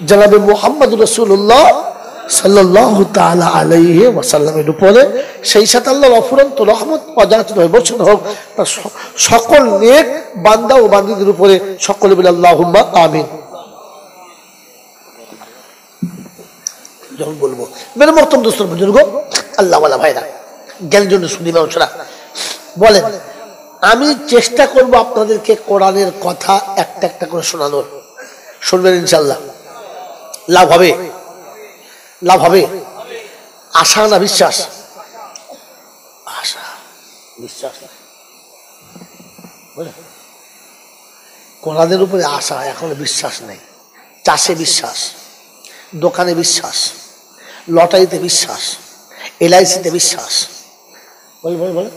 জনাবে মুহাম্মদুর রাসূলুল্লাহ সাল্লাল্লাহু তাআলা আলাইহি ওয়াসাল্লামের উপরে সেই সাথে আল্লাহর অফুরন্ত রহমত অজাচিত হয়ে বর্ষণ হোক তার সকল নেক বান্দা ও বান্দীদের উপরে। সকলে বলে আল্লাহুম্মা আমিন। যখন বলবো মেরে মহতরম দোস্ত বুজুর্গ, আল্লাহ ওয়ালা ভাইরা, জ্ঞানের জন্য সুধী মানুষরা বলেন, আমি চেষ্টা করব আপনাদেরকে কোরআনের কথা একটা একটা করে শোনানোর। শুনবেন ইনশাআল্লাহ, লাভ হবে, লাভ হবে। আশা না বিশ্বাস? আশা বিশ্বাস। কোরআনের উপরে আশা, এখন বিশ্বাস নেই। চাষে বিশ্বাস, দোকানে বিশ্বাস, লটারিতে বিশ্বাস, LIC-তে বিশ্বাস। বলে বলে বলে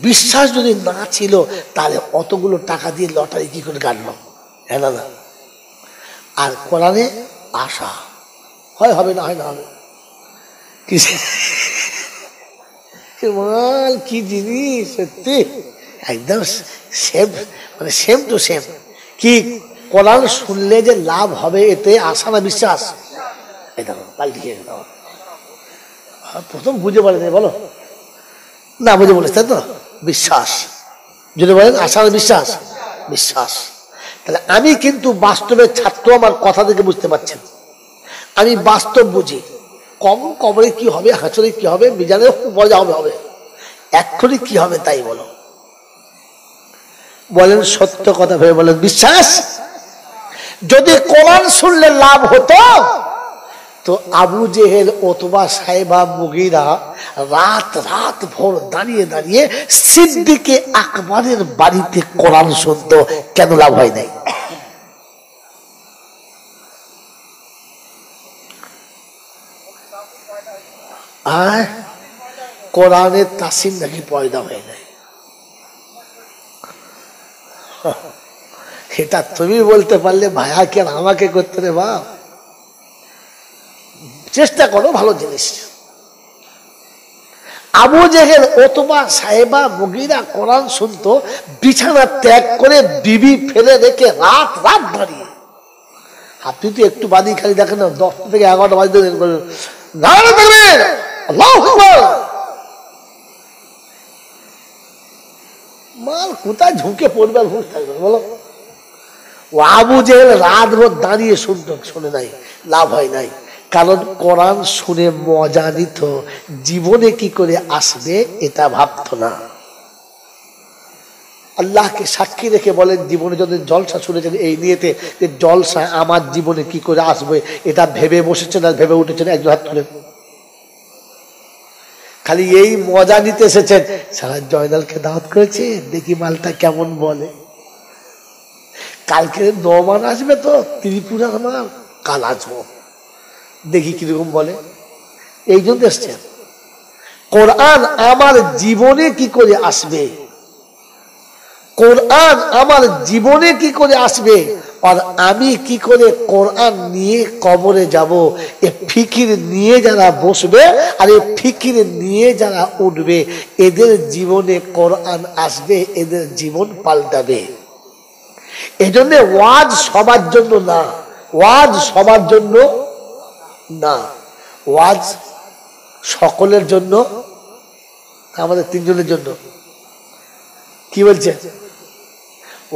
বিশ্বাস যদি না ছিল তাহলে অতগুলো টাকা দিয়ে লটারি কি করে কাটলো? হ্যাঁ না না। আর কোরআনে আশা, হয় হবে না হয় না হবে। মাল কি জিনিস সত্যি, একদম সেম, মানে সেম টু সেম। কি কোরআন শুনলে যে লাভ হবে, এতে আশা না বিশ্বাস? এই দেখো পাল্টিয়ে দাও। প্রথম বুঝে বলেন, বলো না বুঝে বলেছে তাই তো? বিশ্বাস যদি বলেন আশা না বিশ্বাস? বিশ্বাস। তাহলে আমি কিন্তু বাস্তবের ছাত্র, আমার কথা থেকে বুঝতে পারছেন, আমি বাস্তব বুঝি। কবরে কি হবে, হাসরে কি হবে, মিজানে মজা হবে হবে, এক্ষুনি কি হবে তাই বলো। বলেন সত্য কথা ভেবে বলেন বিশ্বাস। যদি কোরআন শুনলে লাভ হতো তো আবু জেহেল, ওতবা, সাইবা, মুগীরা রাত রাত ভোর দাঁড়িয়ে দাঁড়িয়ে সিদ্দিকে আকবরের বাড়িতে কোরআন শুনতো, কেন লাভ হয় নাই? আর কোরআনের তাসির নাকি পয়দা হয় নাই। এটা তুমি বলতে পারলে, ভাইয়া কেন আমাকে করতে রে বাপ? চেষ্টা করো, ভালো জিনিস। আবু জেহেল, ওতবা, সাহেবা, মুগীরা কোরআন শুনতো, বিছানা ত্যাগ করে বিবি ফেলে রেখে রাত রাত দাঁড়িয়ে। আপনি তো একটু বাদি খালি দেখেন না, 10টা থেকে 11টা বাজে মাল কোথায় ঝুঁকে পড়বে আর ভুল থাকবে বলো? ও আবু জেহেল রাত ভোর দাঁড়িয়ে শুনতো, শুনে নাই, লাভ হয় নাই। কারণ কোরআন শুনে মজা নিত, জীবনে কি করে আসবে এটা ভাবতো না। আল্লাহকে সাক্ষী রেখে বলেন, জীবনে যদি জলসা শুনেছেন এই নিয়েতে যে জলসা আমার জীবনে কি করে আসবে এটা ভেবে বসেছেন আর ভেবে উঠেছেন? একজন হাত তুলে। খালি এই মজা নিতে এসেছেন। সারা জয়নালকে দাওয়াত করেছে, দেখি মালটা কেমন বলে। কালকে নমান আসবে তো ত্রিপুরার মাল, কাল আসবো, দেখি কিরকম বলে। এই জন্য এসছেন। কোরআন আমার জীবনে কি করে আসবে, কোরআন আমার জীবনে কি করে আসবে, আর আমি কি করে কোরআন নিয়ে কবরে যাব, এ ফিকির নিয়ে যারা বসবে আর এ ফিকির নিয়ে যারা উঠবে, এদের জীবনে কোরআন আসবে, এদের জীবন পাল্টাবে। এজন্য ওয়াজ সবার জন্য না, ওয়াজ সবার জন্য না, ওয়াজ সকলের জন্য, আমাদের তিনজনের জন্য। কি বলছে?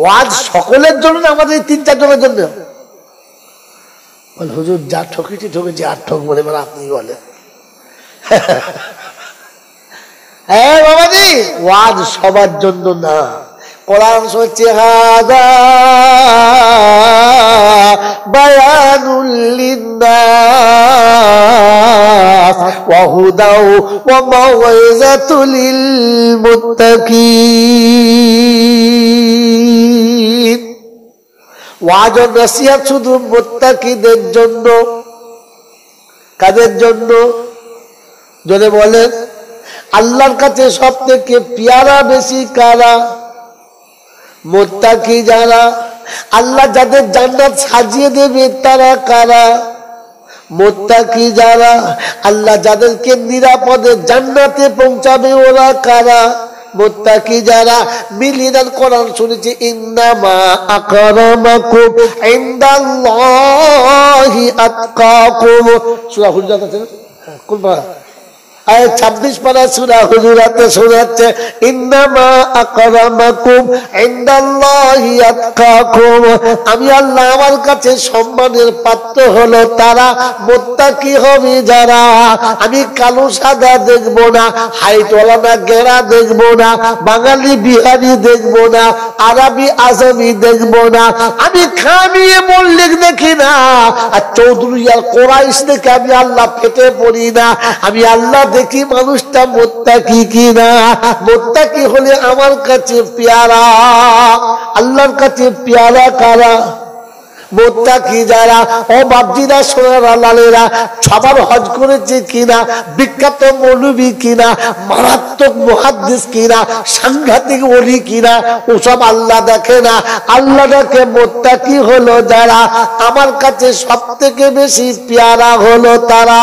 ওয়াজ সকলের জন্য না, আমাদের তিন চার জনের জন্য। হুজুর যা ঠকেছি ঠকেছি, আর ঠকবো না, এবার আপনি বলেন। হ্যাঁ বাবাজি, ওয়াজ সবার জন্য না। কোরআন হচ্ছে হাদা বায়ানুল লিন্নাস ওয়া হুদাও ওয়া মাউইযাতুল লিল মুত্তাকিন। ওয়াজ ও নসিহত শুধু মুত্তাকিদের জন্য। কাদের জন্য? যদি বলেন আল্লাহর কাছে সব থেকে পেয়ারা বেশি কারা? মুত্তাকি যারা। আল্লাহ যাদের জান্নাত সাজিয়ে দেবে তারা কারা? মুত্তাকি যারা। আল্লাহ যাদেরকে নিরাপদে জান্নাতে পৌঁছাবে ওরা কারা? মুত্তাকি যারা। মিলিনাল কোরআন শুনেছি, ইন্নামা আকরামাকুম ইনদাল্লাহি আতকাকুম। সূরা হুজুরাত আছে না? কোন পারা? 26 পারা সূরা হুজুরাতে শোনাচ্ছে, ইন্নামা আকরামাকুম ইনদাল্লাহি আতকাকুম। আমি আল্লাহ, আমার কাছে সম্মানের পাত্র হলো তারা, মুত্তাকি হবে যারা। আমি কালো সাদা দেখবো না, হাইটওয়ালা না গেরা দেখবো না, বাঙালি বিহারি দেখবো না, আরবি আসামি দেখবো না, আমি খামিয়ে মল্লিক দেখি না, আর চৌধুরী আর কোরাইশ দেখে আমি আল্লাহ ফেটে পড়ি না। আমি আল্লাহ দেখি মানুষটা মুত্তাকি কিনা। মুত্তাকি হলে আমার কাছে পেয়ারা। আল্লাহর কাছে পেয়ারা কারা? মুত্তাকি যারা। ও বাপজিরা, সোনারা, লালেরা, সবার হজ করেছে কিনা, বিখ্যাত মৌলবী কিনা, মারাত্মক মুহাদ্দিস কিনা, সাংঘাতিক ওলি কিনা, ওসব আল্লাহ দেখে না। আল্লাহ দেখে মুত্তাকি হলো যারা। আমার কাছে সব থেকে বেশি পেয়ারা হলো তারা।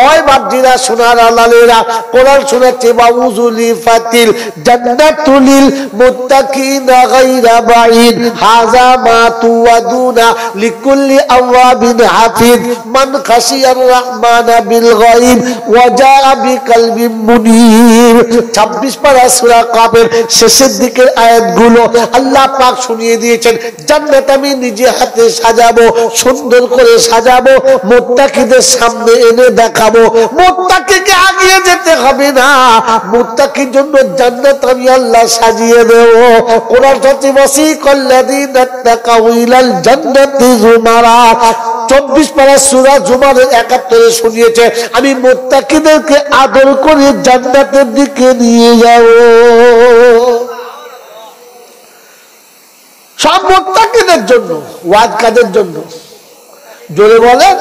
ওই বাপজিরা, সোনারা, লালেরা, কোরআন শোনাচ্ছে, বাউজুলি ফাতিল জান্নাতুলিল মুত্তাকিনা গায়রা বাঈদ হাযা মা তুআদুন লিকুল্লি আওয়াবিন হাফিজ মান খাশিয়ার রহমানা বিল গায়ব ওয়া জাআ বিকলবিন মুনীব। 26 পারা সূরা কাফের শেষের দিকের আয়াতগুলো আল্লাহ পাক শুনিয়ে দিয়েছেন, জান্নাত আমি নিজে হাতে সাজাবো, সুন্দর করে সাজাবো, মুত্তাকিদের সামনে এনে দেখাবো। মুত্তাকিকে আগিয়ে যেতে হবে না, মুত্তাকির জন্য জান্নাত আমি আল্লাহ সাজিয়ে দেব। কোরআন হচ্ছে ওয়াসিকাল্লাযীনা তাকাউ ইলাল জান্নাতি যুমারা। 24 পারা সূরা জুমারের 71 শুনিয়েছে, আমি মুত্তাকিদেরকে আদর করে জান্নাতের দিকে নিয়ে যাব। সব মুত্তাকিদের জন্য। ওয়াজ কাদের জন্য? জোরে বলেন।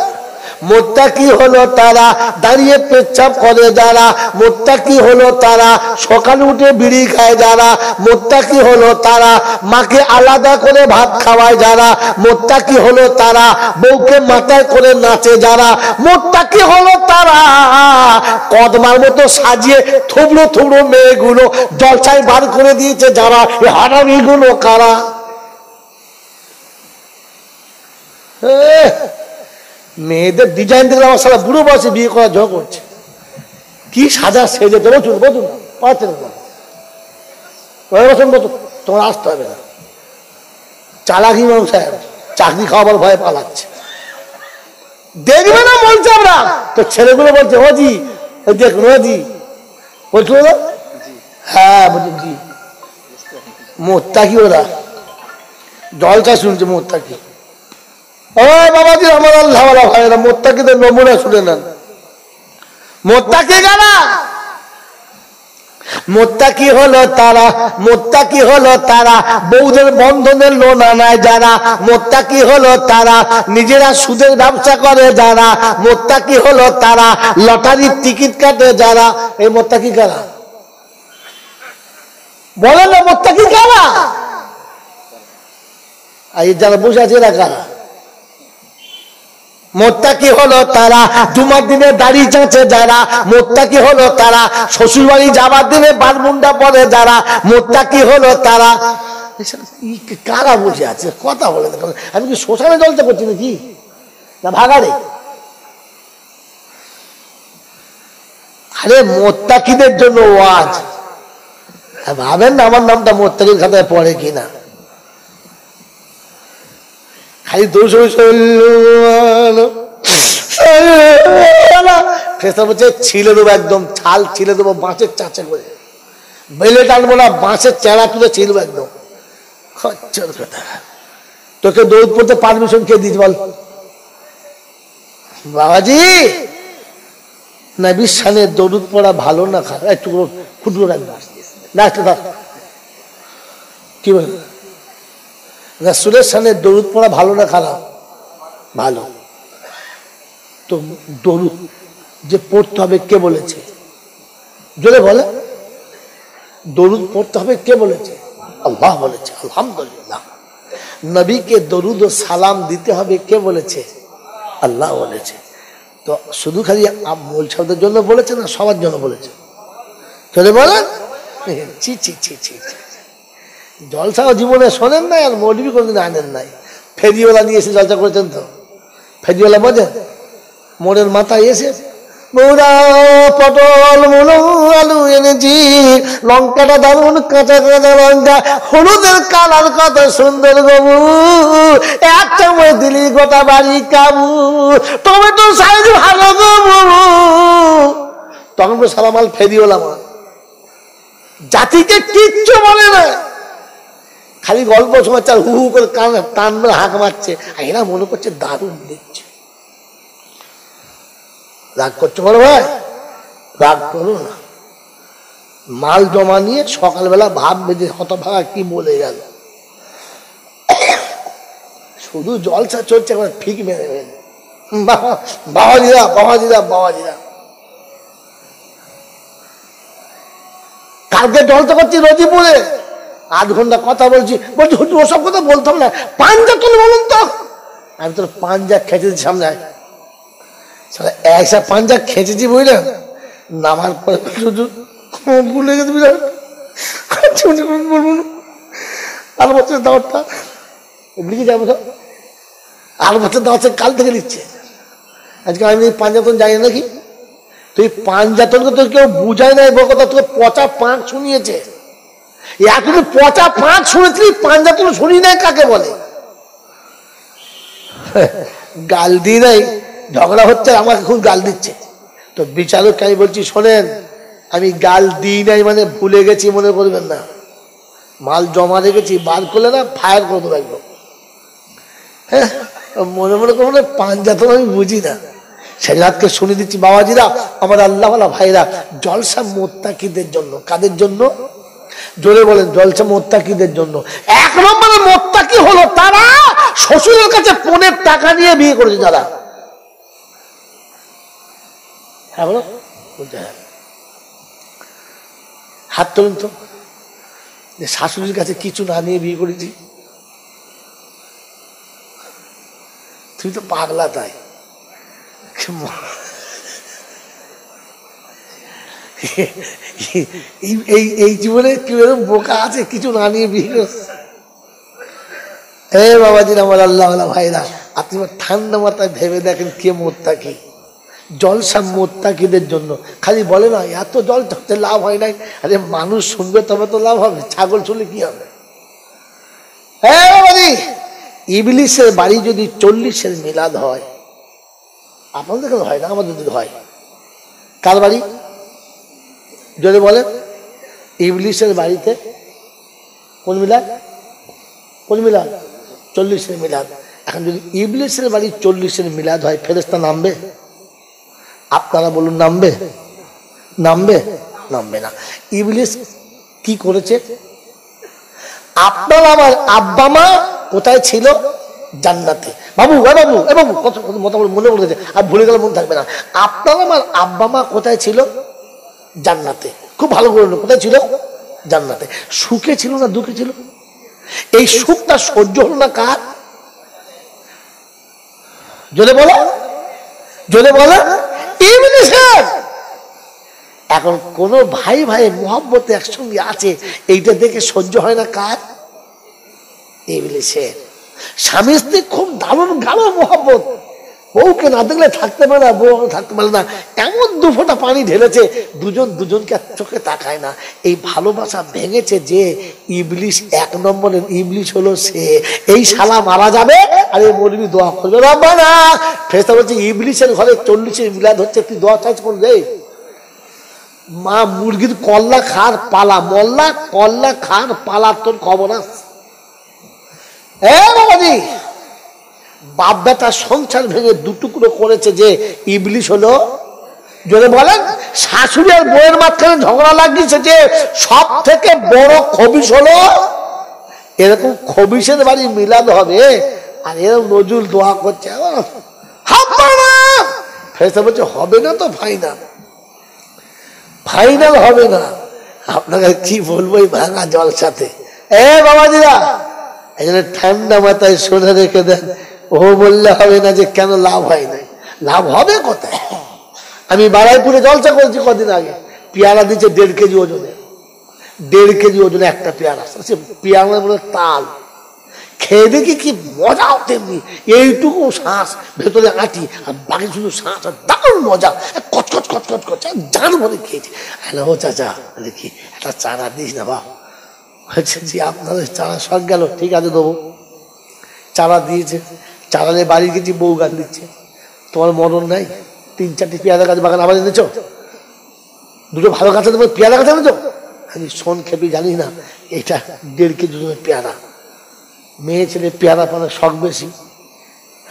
মুত্তাকি হলো তারা দাঁড়িয়ে পেচ্ছাপ করে যারা, মুত্তাকি হলো তারা সকালে উঠে বিড়ি খায় যারা, মুত্তাকি হলো তারা মাকে আলাদা করে ভাত খাওয়ায় যারা, মুত্তাকি হলো তারা বউকে মাথায় করে নাচে যারা, মুত্তাকি হলো তারা কদমার মতো সাজিয়ে থুবড়ো থুবড়ো মেয়েগুলো জলসায় বার করে দিয়েছে যারা। এই হারামিগুলো কারা? মেয়েদের ডিজাইন দেখলে আমার সারা বুড়ো বয়সে বিয়ে করা ঝোঁক করছে। কি সাজা সেজে দেবো, বসুন বসুন, পাচ্ছেন না বসুন বসুন, তোমার আসতে হবে না। চালাকি মানুষ চাকরি খাওয়াবার ভয়ে পালাচ্ছে। দেখবে না বলছে আমরা তো ছেলেগুলো বলছে ও জি দেখুন ও জি বলছিল না হ্যাঁ বলছি জি মোত্তাকি ওরা জলসা শুনছে মোত্তাকি ও বাবাজি আমার আল্লাহ ভাইরা মোত্তাকিদের নমুনা শুনে নেন মোত্তাকি কারা মোত্তাকি হলো তারা মোত্তাকি হলো তারা বউদের বন্ধনের লোন আনায় যারা মোত্তাকি হলো তারা নিজেরা সুদের ব্যবসা করে যারা মোত্তাকি হলো তারা লটারির টিকিট কাটে যারা এই মোত্তাকি কারা বলেন না মোত্তাকি কারা আর যারা বসে আছে এরা কারা মোত্তাকি হলো তারা জুমার দিনে দাড়ি চাঁচে যারা মোত্তাকি হলো তারা শ্বশুর বাড়ি যাবার দিনে বারমুন্ডা পরে যারা মোত্তাকি হলো তারা কারা বসে আছে কথা বলে আমি কি শ্মশানে জলতে করছি নাকি না ভাগাড়ে আরে মোত্তাকিদের জন্য ওয়াজ ভাবেন না আমার নামটা মোত্তাকির খাতায় পড়ে কিনা খালি দোষ ছিলে দেবো একদম ছাল ছিলে দেবো বাঁশের চাঁচে করে বেলে টানবো না বাঁশের চেঁড়া তুলে ছিলবো একদম খচ্চর কথা তোকে দৌড় পড়তে পারমিশন কে দিস বল বাবাজি নবীর শানে দরুদ পড়া ভালো না খারাপ একটু ফুটবল রাখবে না একটু থাক কি বল রাসূলের শানে দরুদ পড়া ভালো না খারাপ ভালো তো দরুদ যে পড়তে হবে কে বলেছে জোরে বলে দরুদ পড়তে হবে কে বলেছে আল্লাহ বলেছে আলহামদুলিল্লাহ নবীকে দরুদ ও সালাম দিতে হবে কে বলেছে আল্লাহ বলেছে তো শুধু খালি মূল শব্দের জন্য বলেছে না সবার জন্য বলেছে জোরে বলেন ছি ছি ছি ছি জলসাও জীবনে শোনেন নাই আর মৌলবি কোনদিন আনেন নাই ফেরিওয়ালা নিয়ে এসে জলসা করেছেন তো ফেরিওয়ালা বোঝেন মোড়ের মাথায় এসে বৌরা পটল মুলো আলু এনেছি লঙ্কাটা দারুন কাঁচা কাঁচা লঙ্কা হলুদের কালার কত সুন্দর গবু এক চামচ দিলি গোটা বাড়ি কাবু টমেটো সাইজ ভালো গবু তখন তো সালামাল ফেরিওয়ালা মা জাতিকে কিচ্ছু বলে না খালি গল্প সমাচার হু হু করে কান টান মেরে হাঁক মারছে এরা মনে করছে দারুণ দিচ্ছে রাগ করছো বলো ভাই রাগ করো না মাল জমা নিয়ে সকালবেলা ভাব বেঁধে হতভাগা কি বলে গেল শুধু জলসা চলছে এখন ঠিক মেরে মেরে বাবাজিরা বাবাজিরা বাবাজিরা কালকে জলসা করছি রোজিপুরে 8 ঘন্টা কথা বলছি ওসব কথা বলতাম না পাঞ্জা তুলে বলুন তো আমি তোর পাঞ্জা খেঁচেছি সামনে একসা পাঞ্জা খেঁচেছি বুঝলেন নামার পরে শুধু ভুলে গেছি বুঝলেন বলবো না 8 বছরের দাওয়াতটা লিখে যাবো তো 8 বছর দাওয়াত কাল থেকে নিচ্ছে আজকে আমি পাঞ্জাতন জানি নাকি তুই পাঞ্জাতনকে তোর কেউ বুঝায় নাই বল কথা তোকে পচা পাঁক শুনিয়েছে এখন পচা পাঁচ শুনেছিলি পাঞ্জাতন শুনি নাই কাকে বলে গাল দিয়ে নাই ঝগড়া হচ্ছে আমাকে খুব গাল দিচ্ছে তো বিচারক আমি বলছি শোনেন আমি গাল দিই নাই মানে ভুলে গেছি মনে করবেন না মাল জমা রেখেছি বার করলে না ফায়ার করে দেবো একদম হ্যাঁ মনে মনে করবো না পাঞ্জাতন আমি বুঝি না সেরাতকে শুনে দিচ্ছি বাবাজিরা আমার আল্লাহওয়ালা ভাইরা জলসা মোত্তাকিদের জন্য কাদের জন্য জোরে বলেন জলসা মোত্তাকিদের জন্য 1 নম্বরে মোত্তাকি হলো তারা শ্বশুরের কাছে পনের টাকা নিয়ে বিয়ে করেছে যারা হ্যাঁ বলো হাত তুলুন তো শাশুড়ির কাছে কিছু না নিয়ে বিয়ে করেছি তুই তো পাগলা তাই এই জীবনে কেউ এরকম বোকা আছে কিছু না নিয়ে বিয়ে করছে হে বাবাজির আমার আল্লাহ ভাইরা আপনি ঠান্ডা মাথায় ভেবে দেখেন কে মোত্তাকি জলসা মোত্তাকিদের জন্য খালি বলে না এত জল ধরতে লাভ হয় নাই আরে মানুষ শুনবে তবে তো লাভ হবে ছাগল শুনলে কি হবে হ্যাঁ বাবাজি ইবলিসের বাড়ি যদি 40-এর মিলাদ হয় আপনাদের কেন হয় না, আমাদের দিকে হয়। কার বাড়ি যদি বলে? ইবলিসের বাড়িতে কোন মিলাদ? কোন মিলাদ? 40-এর মিলাদ। এখন যদি ইবলিসের বাড়ি 40-এর মিলাদ হয়, ফেরেশতা নামবে? আপনারা বলুন, নামবে? নামবে? নামবে না। ইবলিস কি করেছে? আপনার আমার আব্বা মা কোথায় ছিল? জান্নাতে। বাবু বাবু এ বাবু, কত মোটামুটি মনে পড়েছে, আর ভুলে গেলে মনে থাকবে না। আপনার আমার আব্বা মা কোথায় ছিল? জান্নাতে। খুব ভালো করে, কোথায় ছিল? জান্নাতে। সুখে ছিল না দুঃখে ছিল? এই সুখটা সহ্য হলো না কার? জোরে বলো, জোরে বলো। ইবলিসের। এখন কোন ভাই ভাই মোহাব্বতে একসঙ্গে আছে, এইটা দেখে সহ্য হয় না কার? ইবলিসের। স্বামী স্ত্রী খুব দারুণ গাঢ় মোহাব্বত, বউকে না দেখলে থাকতে পারে না, বউ থাকতে পারে না, এমন 2 ফোঁটা পানি ঢেলেছে, দুজন দুজনকে চোখে তাকায় না। এই ভালোবাসা ভেঙেছে যে ইবলিস, 1 নম্বরের ইবলিস হলো সে। এই শালা মারা যাবে, আর এই মৌলবি দোয়া করবে, রব্বানা। ফেরেশতা বলছে ইবলিসের ঘরে 40-এর মিলাদ হচ্ছে, তুই দোয়া চাইছ কোন রে? মা মুরগির কল্লা খার পালা, মল্লা কল্লা খার পালা, তোর খবর আছে? বাবাজি, বাপ বেটা সংসার ভেঙে 2 টুকরো করেছে যে ইবলিস হলো। জোরে বলেন। শাশুড়ি আর বউয়ের মাঝখানে ঝগড়া লাগিয়েছে যে সব থেকে বড় খবিশ হলো। এরকম খবিশের বাড়ি মিলাদ হবে, আর এরকম নজরুল দোয়া করছে, ফেরেশতা বলছে হবে না তো ফাইনাল, ফাইনাল হবে না। আপনাকে কি বলবো এই ভাঙা জল সাথে। বাবাজিরা, এই জন্য ঠান্ডা মাথায় শুনে রেখে দেন। ও বললে হবে না যে কেন লাভ হয় নাই। লাভ হবে কোথায়? আমি বারাইপুরে জলসা করেছি কদিন আগে, পেয়ারা দিচ্ছে 1.5 কেজি ওজনে, 1.5 কেজি ওজনে একটা পেয়ারা। পেয়ারা মনে তাল, খেয়ে দেখি কি মজা, তেমনি এইটুকু শ্বাস ভেতরে আঁটি, আর বাকি শুধু শ্বাস, আর দারুণ মজা, কচকচ কচকচ করছে, জান মনে খেয়েছি। হ্যালো চাচা, দেখি একটা চারা দিস না বাবা। বলছে জি, আপনাদের চারা সব গেল, ঠিক আছে দেবো। চারা দিয়েছে, চারা নিয়ে বাড়ি গেছি, বউ গাছ দিচ্ছে, তোমার মরণ নাই? 3-4টি পেয়ারা গাছ বাগান আবার এনেছো, 2টো ভালো গাছ তোমার পেয়ারা গাছ এনেছো? আমি শোন খেপি জানি না, এটা 1.5 কেজি পেয়ারা। মেয়ে ছেলে পেয়ারা পাওয়ার শখ বেশি।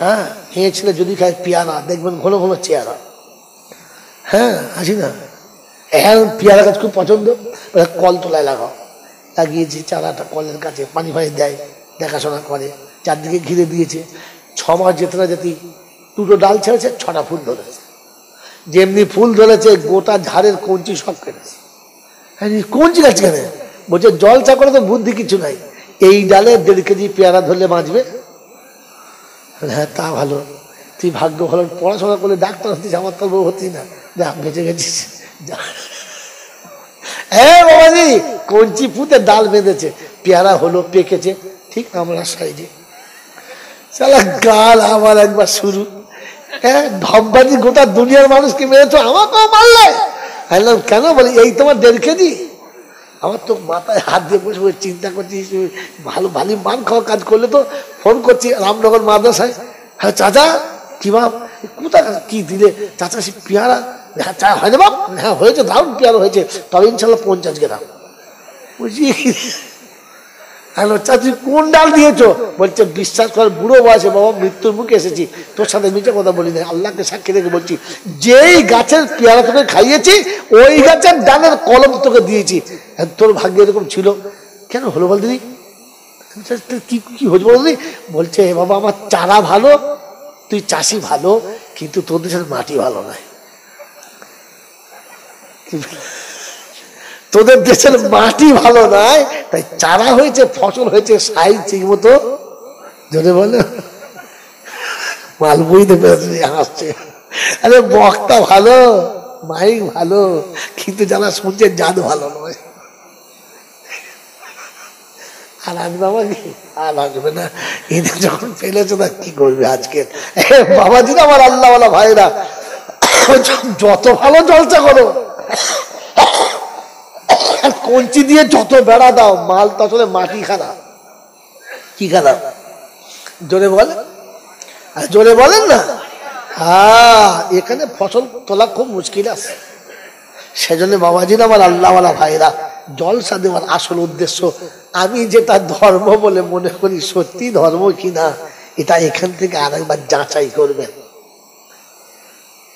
হ্যাঁ, মেয়ে ছেলে যদি খায় পেয়ারা, দেখবেন ঘন ঘন চেয়ারা। হ্যাঁ, আসি না, হ্যাঁ, পেয়ারা গাছ খুব পছন্দ। কল তোলায় লাগাও, লাগিয়েছি চারাটা কলের কাছে, পানি ফানি দেয়, দেখাশোনা করে, চারদিকে ঘিরে দিয়েছে। 6 মাস যেতে না যেতেই 2টো ডাল ছেড়েছে, 6টা ফুল ধরেছে। যেমনি ফুল ধরেছে, গোটা ঝাড়ের কঞ্চি সব কেটেছে। হ্যাঁ, কঞ্চি গাছ কেন? বলছে জলচা করে তো বুদ্ধি কিছু নাই, এই ডালে 1.5 কেজি পেয়ারা ধরলে বাঁচবে। হ্যাঁ, তা ভালো, তুই ভাগ্য ভালো, পড়াশোনা করলে ডাক্তার হতিস, আমার তো বউ হতি না, যা বেঁচে গেছিস। বাবাজি, কঞ্চি ফুটে ডাল বেঁধেছে, পেয়ারা হলো, পেকেছে, ঠিক আমরা সাইডে। সালা গাল আমার একবার শুরু। ঢপবাজি, গোটা দুনিয়ার মানুষকে মেরেছো, আমাকেও মারলে। কেন? বলি এই তোমার 1.5 কেজি। আমার তো মাথায় হাত দিয়ে বসে বসে চিন্তা করছি, ভালো ভালো মান খাওয়া কাজ করলে তো। ফোন করছি রামনগর মাদ্রাসায়, হ্যাঁ চাচা, কি বাপ কোথায় কি দিলে? চাচা সে পেয়ারা। হ্যাঁ চা হয় না বাপ? হ্যাঁ হয়েছে, দারুণ পেয়ারা হয়েছে, তবে ইনশাল্লাহ 50 গ্রাম। বুঝি, হ্যালো চাচি কোন ডাল দিয়েছো? বলছে বিশ্বাস কর, বুড়ো বয়সে বাবা মৃত্যুর মুখে এসেছি, তোর সাথে মিছে কথা বলি না, আল্লাহকে সাক্ষী রেখে বলছি, যেই গাছের পেয়ারা তোকে খাইয়েছি, ওই গাছের ডালের কলম তোকে দিয়েছি। তোর ভাগ্য এরকম ছিল। কেন হলো বল দিদি? কি কি হয়েছে বল দিদি? বলছে বাবা আমার চারা ভালো, তুই চাষি ভালো, কিন্তু তোর দেশের মাটি ভালো নয়। তোদের দেশের মাটি ভালো নয়, তাই চারা হয়েছে, ফসল হয়েছে, সাইজ ঠিক মতো। যদি বলে মাল বুঝতে পেরেছি, হাসছে। আরে বক্তা ভালো, মাইক ভালো, কিন্তু যারা শুনছে জাত ভালো নয়। আর আসবে আমাকে? আর আসবে না, এদের যখন ফেলেছে না কি করবে আজকে। বাবাজি আমার আল্লাহওয়ালা ভাইরা, যত ভালো জলসা করো, কঞ্চি দিয়ে যত বেড়া দাও, মাল তো আসলে মাটি খারাপ। কি খারাপ? জোরে বলেন, জোরে বলেন না। হ্যাঁ, এখানে ফসল তোলা খুব মুশকিল আছে। সেজন্য বাবাজিরা, আমার আল্লাহওয়ালা ভাইরা, জলসা দেওয়ার আসল উদ্দেশ্য, আমি যেটা ধর্ম বলে মনে করি সত্যি ধর্ম কিনা এটা এখান থেকে আরেকবার যাচাই করবেন।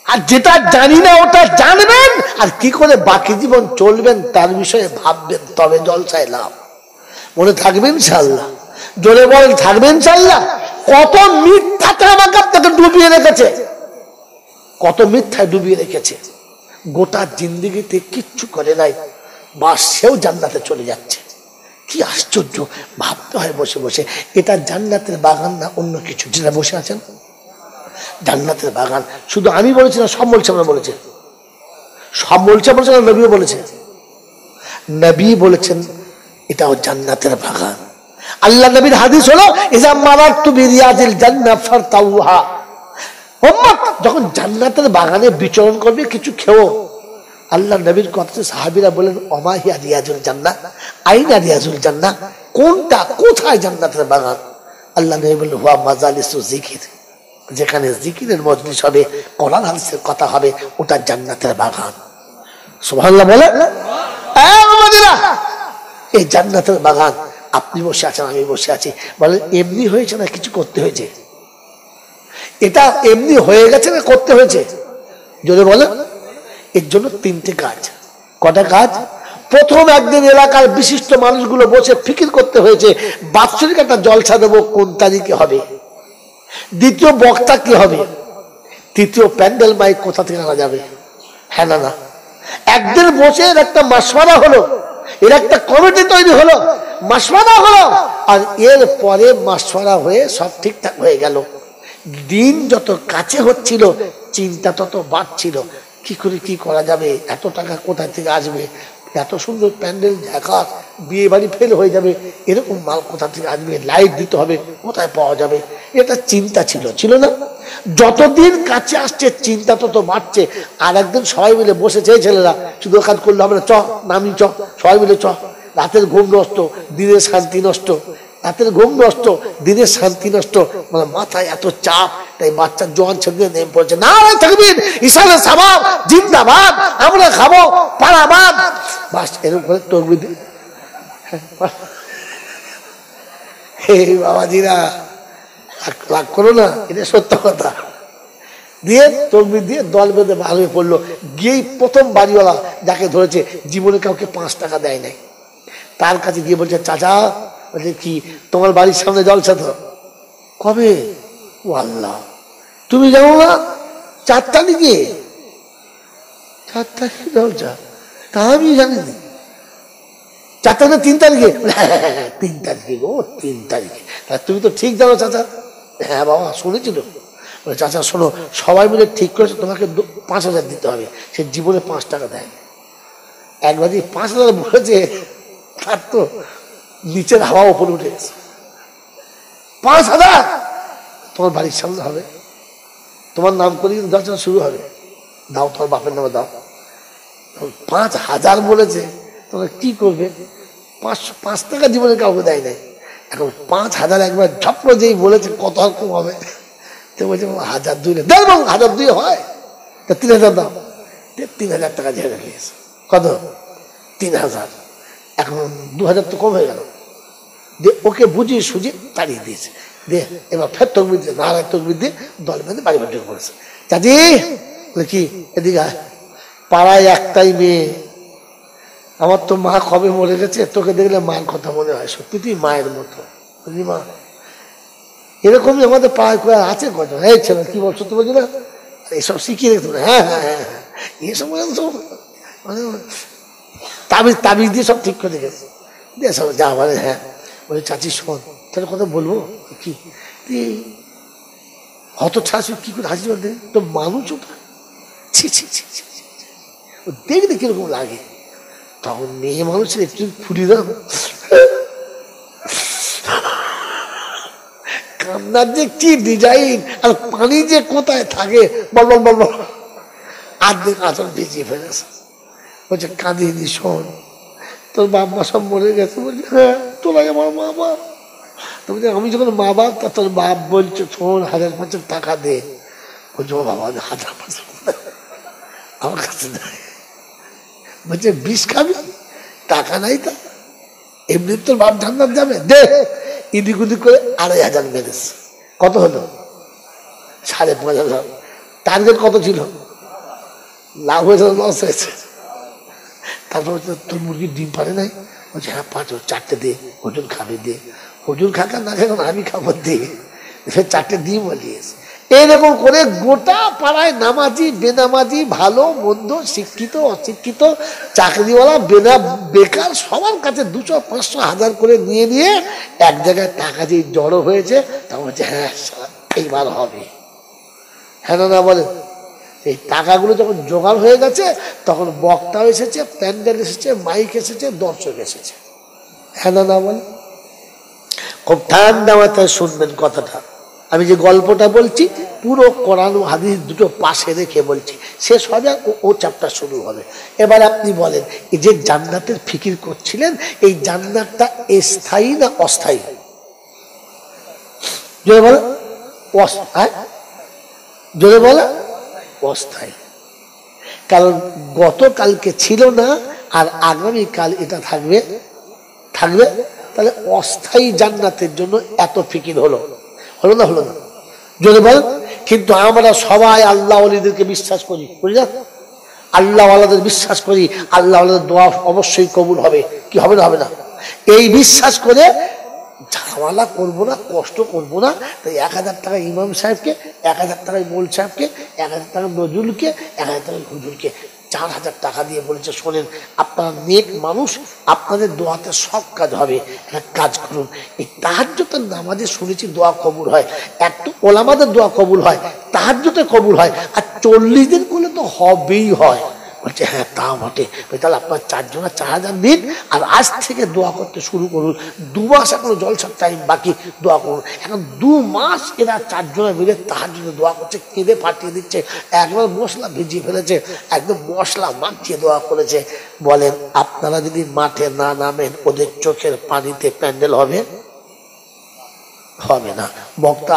আর যেটা জানি না ওটা জানবেন, আর কি করে বাকি জীবন চলবেন তার বিষয়ে ভাববেন, তবে জলসায় লাভ। মনে থাকবেন ইনশাআল্লাহ? জোরে বলেন, থাকবেন ইনশাআল্লাহ? কত মিথ্যাতে আমাকে আপনাকে ডুবিয়ে রেখেছে, কত মিথ্যায় ডুবিয়ে রেখেছে। গোটা জিন্দিগিতে কিচ্ছু করে নাই, বাস সেও জান্নাতে চলে যাচ্ছে। কি আশ্চর্য! ভাবতে হয় বসে বসে, এটা জান্নাতের বাগান না অন্য কিছু? যেটা বসে আছেন জান্নাতের বাগান। শুধু আমি বলেছি না, সব বলছে, আমরা বলেছে, সব বলছে, বলছে না, নবীও বলেছে। নবী বলেছেন এটাও জান্নাতের বাগান। আল্লাহ নবীর হাদিস হলো, ইজা মারাতু বিরিয়াদিল জান্নাহ ফারতাউহা। উম্মত যখন জান্নাতের বাগানে বিচরণ করবে কিছু খেও। আল্লাহ নবীর কথা সাহাবীরা বলেন, ওমা হিয়া রিয়াজুল জান্নাহ, আইনা রিয়াজুল জান্নাহ, কোনটা, কোথায় জান্নাতের বাগান? আল্লাহ নবী বললেন, হুয়া মাজালিসু যিকির, যেখানে জিকিরের মজলিস হবে, কোরআন হাদিসের কথা হবে, ওটা জান্নাতের বাগান। সুবহানাল্লাহ বলে। এই জান্নাতের বাগান, আপনি বসে আছেন, আমি বসে আছি, বলেন এমনি হয়েছে না কিছু করতে হয়েছে? এটা এমনি হয়ে গেছে না করতে হয়েছে? যদি বলেন, এর জন্য তিনটে কাজ। কটা কাজ? প্রথম একদিন এলাকার বিশিষ্ট মানুষগুলো বসে ফিকির করতে হয়েছে, বাৎসরিক একটা জলসা দেবো, কোন তারিখে হবে। দ্বিতীয়, বক্তা কি হবে। তৃতীয়, প্যান্ডেল মাইক কোথা থেকে আনা যাবে। হ্যাঁ না? একদিন বসে এর একটা মাসওয়ারা হলো, এর একটা কমিটি তৈরি হলো, মাসওয়ারা হলো, আর এর পরে মাসওয়ারা হয়ে সব ঠিকঠাক হয়ে গেল। দিন যত কাছে হচ্ছিল চিন্তা তত বাড়ছিল, কি করে কি করা যাবে, এত টাকা কোথা থেকে আসবে, এত সুন্দর প্যান্ডেল ঢাকা, বিয়ে বাড়ি ফেল হয়ে যাবে, এরকম মাল কোথা থেকে আসবে, লাইট দিতে হবে, কোথায় পাওয়া যাবে, এটা চিন্তা ছিল না? যতদিন কাছে আসছে চিন্তা তত বাড়ছে। আর একদিন সবাই মিলে বসেছে, ছেলেরা শুধু কাজ করলে হবে না, চ নামি, চ সবাই মিলে চ। রাতের ঘুম নষ্ট, দিনের শান্তি নষ্ট, রাতের ঘুম নষ্ট, দিনের শান্তি নষ্ট, মানে মাথায় এত চাপ। তাই বাচ্চা জোয়ান ছেলেদের নেমে পড়ছে, না থাকবেন ইসালে সাবাব জিন্দাবাদ, আমরা খাবো পারাবাদ, বাস এরকম করে তকবীর দিয়ে। হে বাবাজিরা, রাগ করো না, এটা সত্য কথা। দিয়ে তকবীর দিয়ে দল বেঁধে ভালো পড়লো। গিয়েই প্রথম বাড়িওয়ালা যাকে ধরেছে, জীবনে কাউকে 5 টাকা দেয় নাই, তার কাছে গিয়ে বলছে, চাচা, বলছে কি তোমার বাড়ির সামনে জলসা তো? কবে? ও আল্লাহ, তুমি জানো না 4 তারিখে? 4 তারিখে জলসা? তা আমি জানিনি। 4 তারিখে 3 তারিখে? 3 তারিখে গো, 3 তারিখে। তুমি তো ঠিক জানো চাচা। হ্যাঁ বাবা, শুনেছিল। চাচা শোনো, সবাই মিলে ঠিক করেছে তোমাকে 5,000 দিতে হবে। সে জীবনে 5 টাকা দেয়। একবার 5,000 বলেছে, তার তো নিচের হাওয়া উপরে উঠে গেছে। 5,000 তোমার বাড়ির সামনে হবে, তোমার নাম করে দর্শন শুরু হবে, দাও, তোমার বাপের নামে দাও। 5,000 বলেছে, তোমরা কি করবে? 5 টাকা জীবনে কাউকে দেয় নাই, এখন 5,000 একবার ঝপ্প যেই বলেছে, কত আর কম হবে? তো বলছে 1,002 দেয়, 1,002 হয়, তা 3,000 দাও। 3,000 টাকা ঝেড়ে রেখেছে। কত? 3,000। এখন 2,000 তো কম হয়ে গেল। দিয়ে ওকে বুঝিয়ে সুঝিয়ে তাড়িয়ে দিয়েছে। দিয়ে এবার ফের তকবির দিয়ে, নারায় তকবির দিয়ে দল বেঁধে বাড়ি বাড়ি করেছে। চাচি বলে, কি এদিকে? পাড়ায় একটাই মেয়ে, আমার তো মা কবে মরে গেছে, তোকে দেখলে মার কথা মনে হয়, সত্যি তুই মায়ের মতো। বুঝলি মা, এরকমই আমাদের পাড়ায় করে আছে কজন। এই ছেলে কি বলছো, তো বলছি না এইসব শিখিয়ে রেখে। হ্যাঁ হ্যাঁ হ্যাঁ হ্যাঁ, এইসব তাবিজ দিয়ে সব ঠিক করে গেছে। দিয়ে সব যা বলে, হ্যাঁ বলে, চাচি শোন, তাহলে কথা বলবো কি, তুই হত ছাড়ছি কি করে হাসি বলতে, তো মানুষ ছি ছি ছি ছি, দেখতে কিরকম লাগে। তখন মেয়ে মানুষের একটু ফুটি দাম, কান্নার যে কি ডিজাইন, আর পানি যে কোথায় থাকে বল বল বল বল, আর্ধেক আচল ভিজিয়ে ফেলেছে। বলছে কাঁদিয়ে দি, শোন তোর বাপ মা সব মরে গেছে। বলছে হ্যাঁ, তোরা আমার মা বাপ। তো বলছে আমি যখন মা বাপ, তা তোর বাপ বলছে শোন 1,000-5,000 টাকা দে। বলছে ও বাবা 1000 আমার কাছে নাই। বলছে বিষ খাবি, টাকা নাই তা, এমনি তোর বাপ জান্নাত যাবে, দে। ইদিক উদিক করে 2500 মেরেছে। কত হলো? 5,500। টার্গেট কত ছিল? লাভ হয়েছে লস হয়েছে? তারপর তোর মুরগির ডিম পারে নাই? বলছে হ্যাঁ 5, 4টে দে, হুজুর খাবে, দে। হুজুর খাকা না খাক আমি খাবো, দে। 4টে ডিম বলিয়েছে। এরকম করে গোটা পাড়ায় নামাজি বেনামাজি, ভালো মন্দ, শিক্ষিত অশিক্ষিত, চাকরিওয়ালা বেকার সবার কাছে 200, 500, 1000 করে নিয়ে নিয়ে এক জায়গায় টাকা যে জড়ো হয়েছে, তা বলছে হ্যাঁ এইবার হবে। হ্যাঁ না বলে? এই টাকাগুলো যখন জোগাড় হয়ে গেছে তখন বক্তা এসেছে, প্যান্ডেল এসেছে, মাইক এসেছে, দর্শক এসেছে। হ্যাঁ না বলে? খুব ঠান্ডা মাথায় শুনবেন কথাটা। আমি যে গল্পটা বলছি পুরো কোরআন ও হাদিস দুটো পাশে রেখে বলছি, শেষ হবে ও চ্যাপ্টার শুরু হবে। এবার আপনি বলেন, এই যে জান্নাতের ফিকির করছিলেন, এই জান্নাতটা স্থায়ী না অস্থায়ী? জোরে বলে জোরে বলে অস্থায়ী। কারণ গতকালকে ছিল না, আর আগামীকাল এটা থাকবে। তাহলে অস্থায়ী জান্নাতের জন্য এত ফিকির হলো না? হলো না? জোরে বল। কিন্তু আমরা সবাই আল্লাহ ওয়ালিদেরকে বিশ্বাস করি না? আল্লাহ ওয়ালাদের বিশ্বাস করি, আল্লাহ ওয়ালাদের দোয়া অবশ্যই কবুল হবে। কি হবে না? হবে না? এই বিশ্বাস করে ঝামেলা করবো না, কষ্ট করবো না। তাই 1000 টাকা ইমাম সাহেবকে, 1000 টাকায় মোল সাহেবকে, 1000 টাকা নজরুলকে, 1000 টাকা হুজুরকে 4000 টাকা দিয়ে বলেছে, শোনেন আপনারা নেক মানুষ, আপনাদের দোয়াতে সব কাজ হবে, একটা কাজ করুন। এই তাহাজ্জুদের নামাজে শুনেছি দোয়া কবুল হয়, একটু ওলামাদের দোয়া কবুল হয়, তাহাজ্জুদে কবুল হয়, আর 40 দিন করলে তো হবেই হয়। বলছে হ্যাঁ তা বটে। তাহলে আপনার 4 জনা 4000 দিন, আর আজ থেকে দোয়া করতে শুরু করুন। 2 মাস এখনো জলসার টাইম বাকি, দোয়া করুন। এখন 2 মাস এরা 4 জনা মিলে তাহাজ্জুদে দোয়া করছে, কেঁদে ফাটিয়ে দিচ্ছে, একবার মশলা ভিজিয়ে ফেলেছে, একদম মশলা মাখিয়ে দোয়া করেছে। বলেন আপনারা যদি মাঠে না নামেন, ওদের চোখের পানিতে প্যান্ডেল হবে? হবে না। বক্তা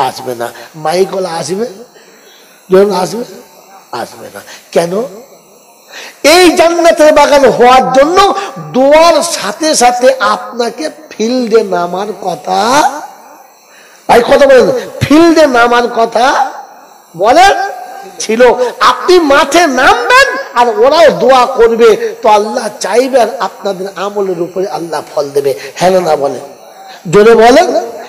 আসবে না, মাইকওয়ালা আসবে না। কেন? এই জান্নাতের বাগান হওয়ার জন্য দোয়ার সাথে সাথে আপনাকে ফিল্ডে নামার কথা, ভাই কথা বলেন, ফিল্ডে নামার কথা বলেন ছিল। আপনি মাঠে নামবেন আর ওরাও দোয়া করবে, তো আল্লাহ চাইবেন আপনাদের আমলের উপরে আল্লাহ ফল দেবে। হ্যাঁ না বলেন? জোরে বলেন।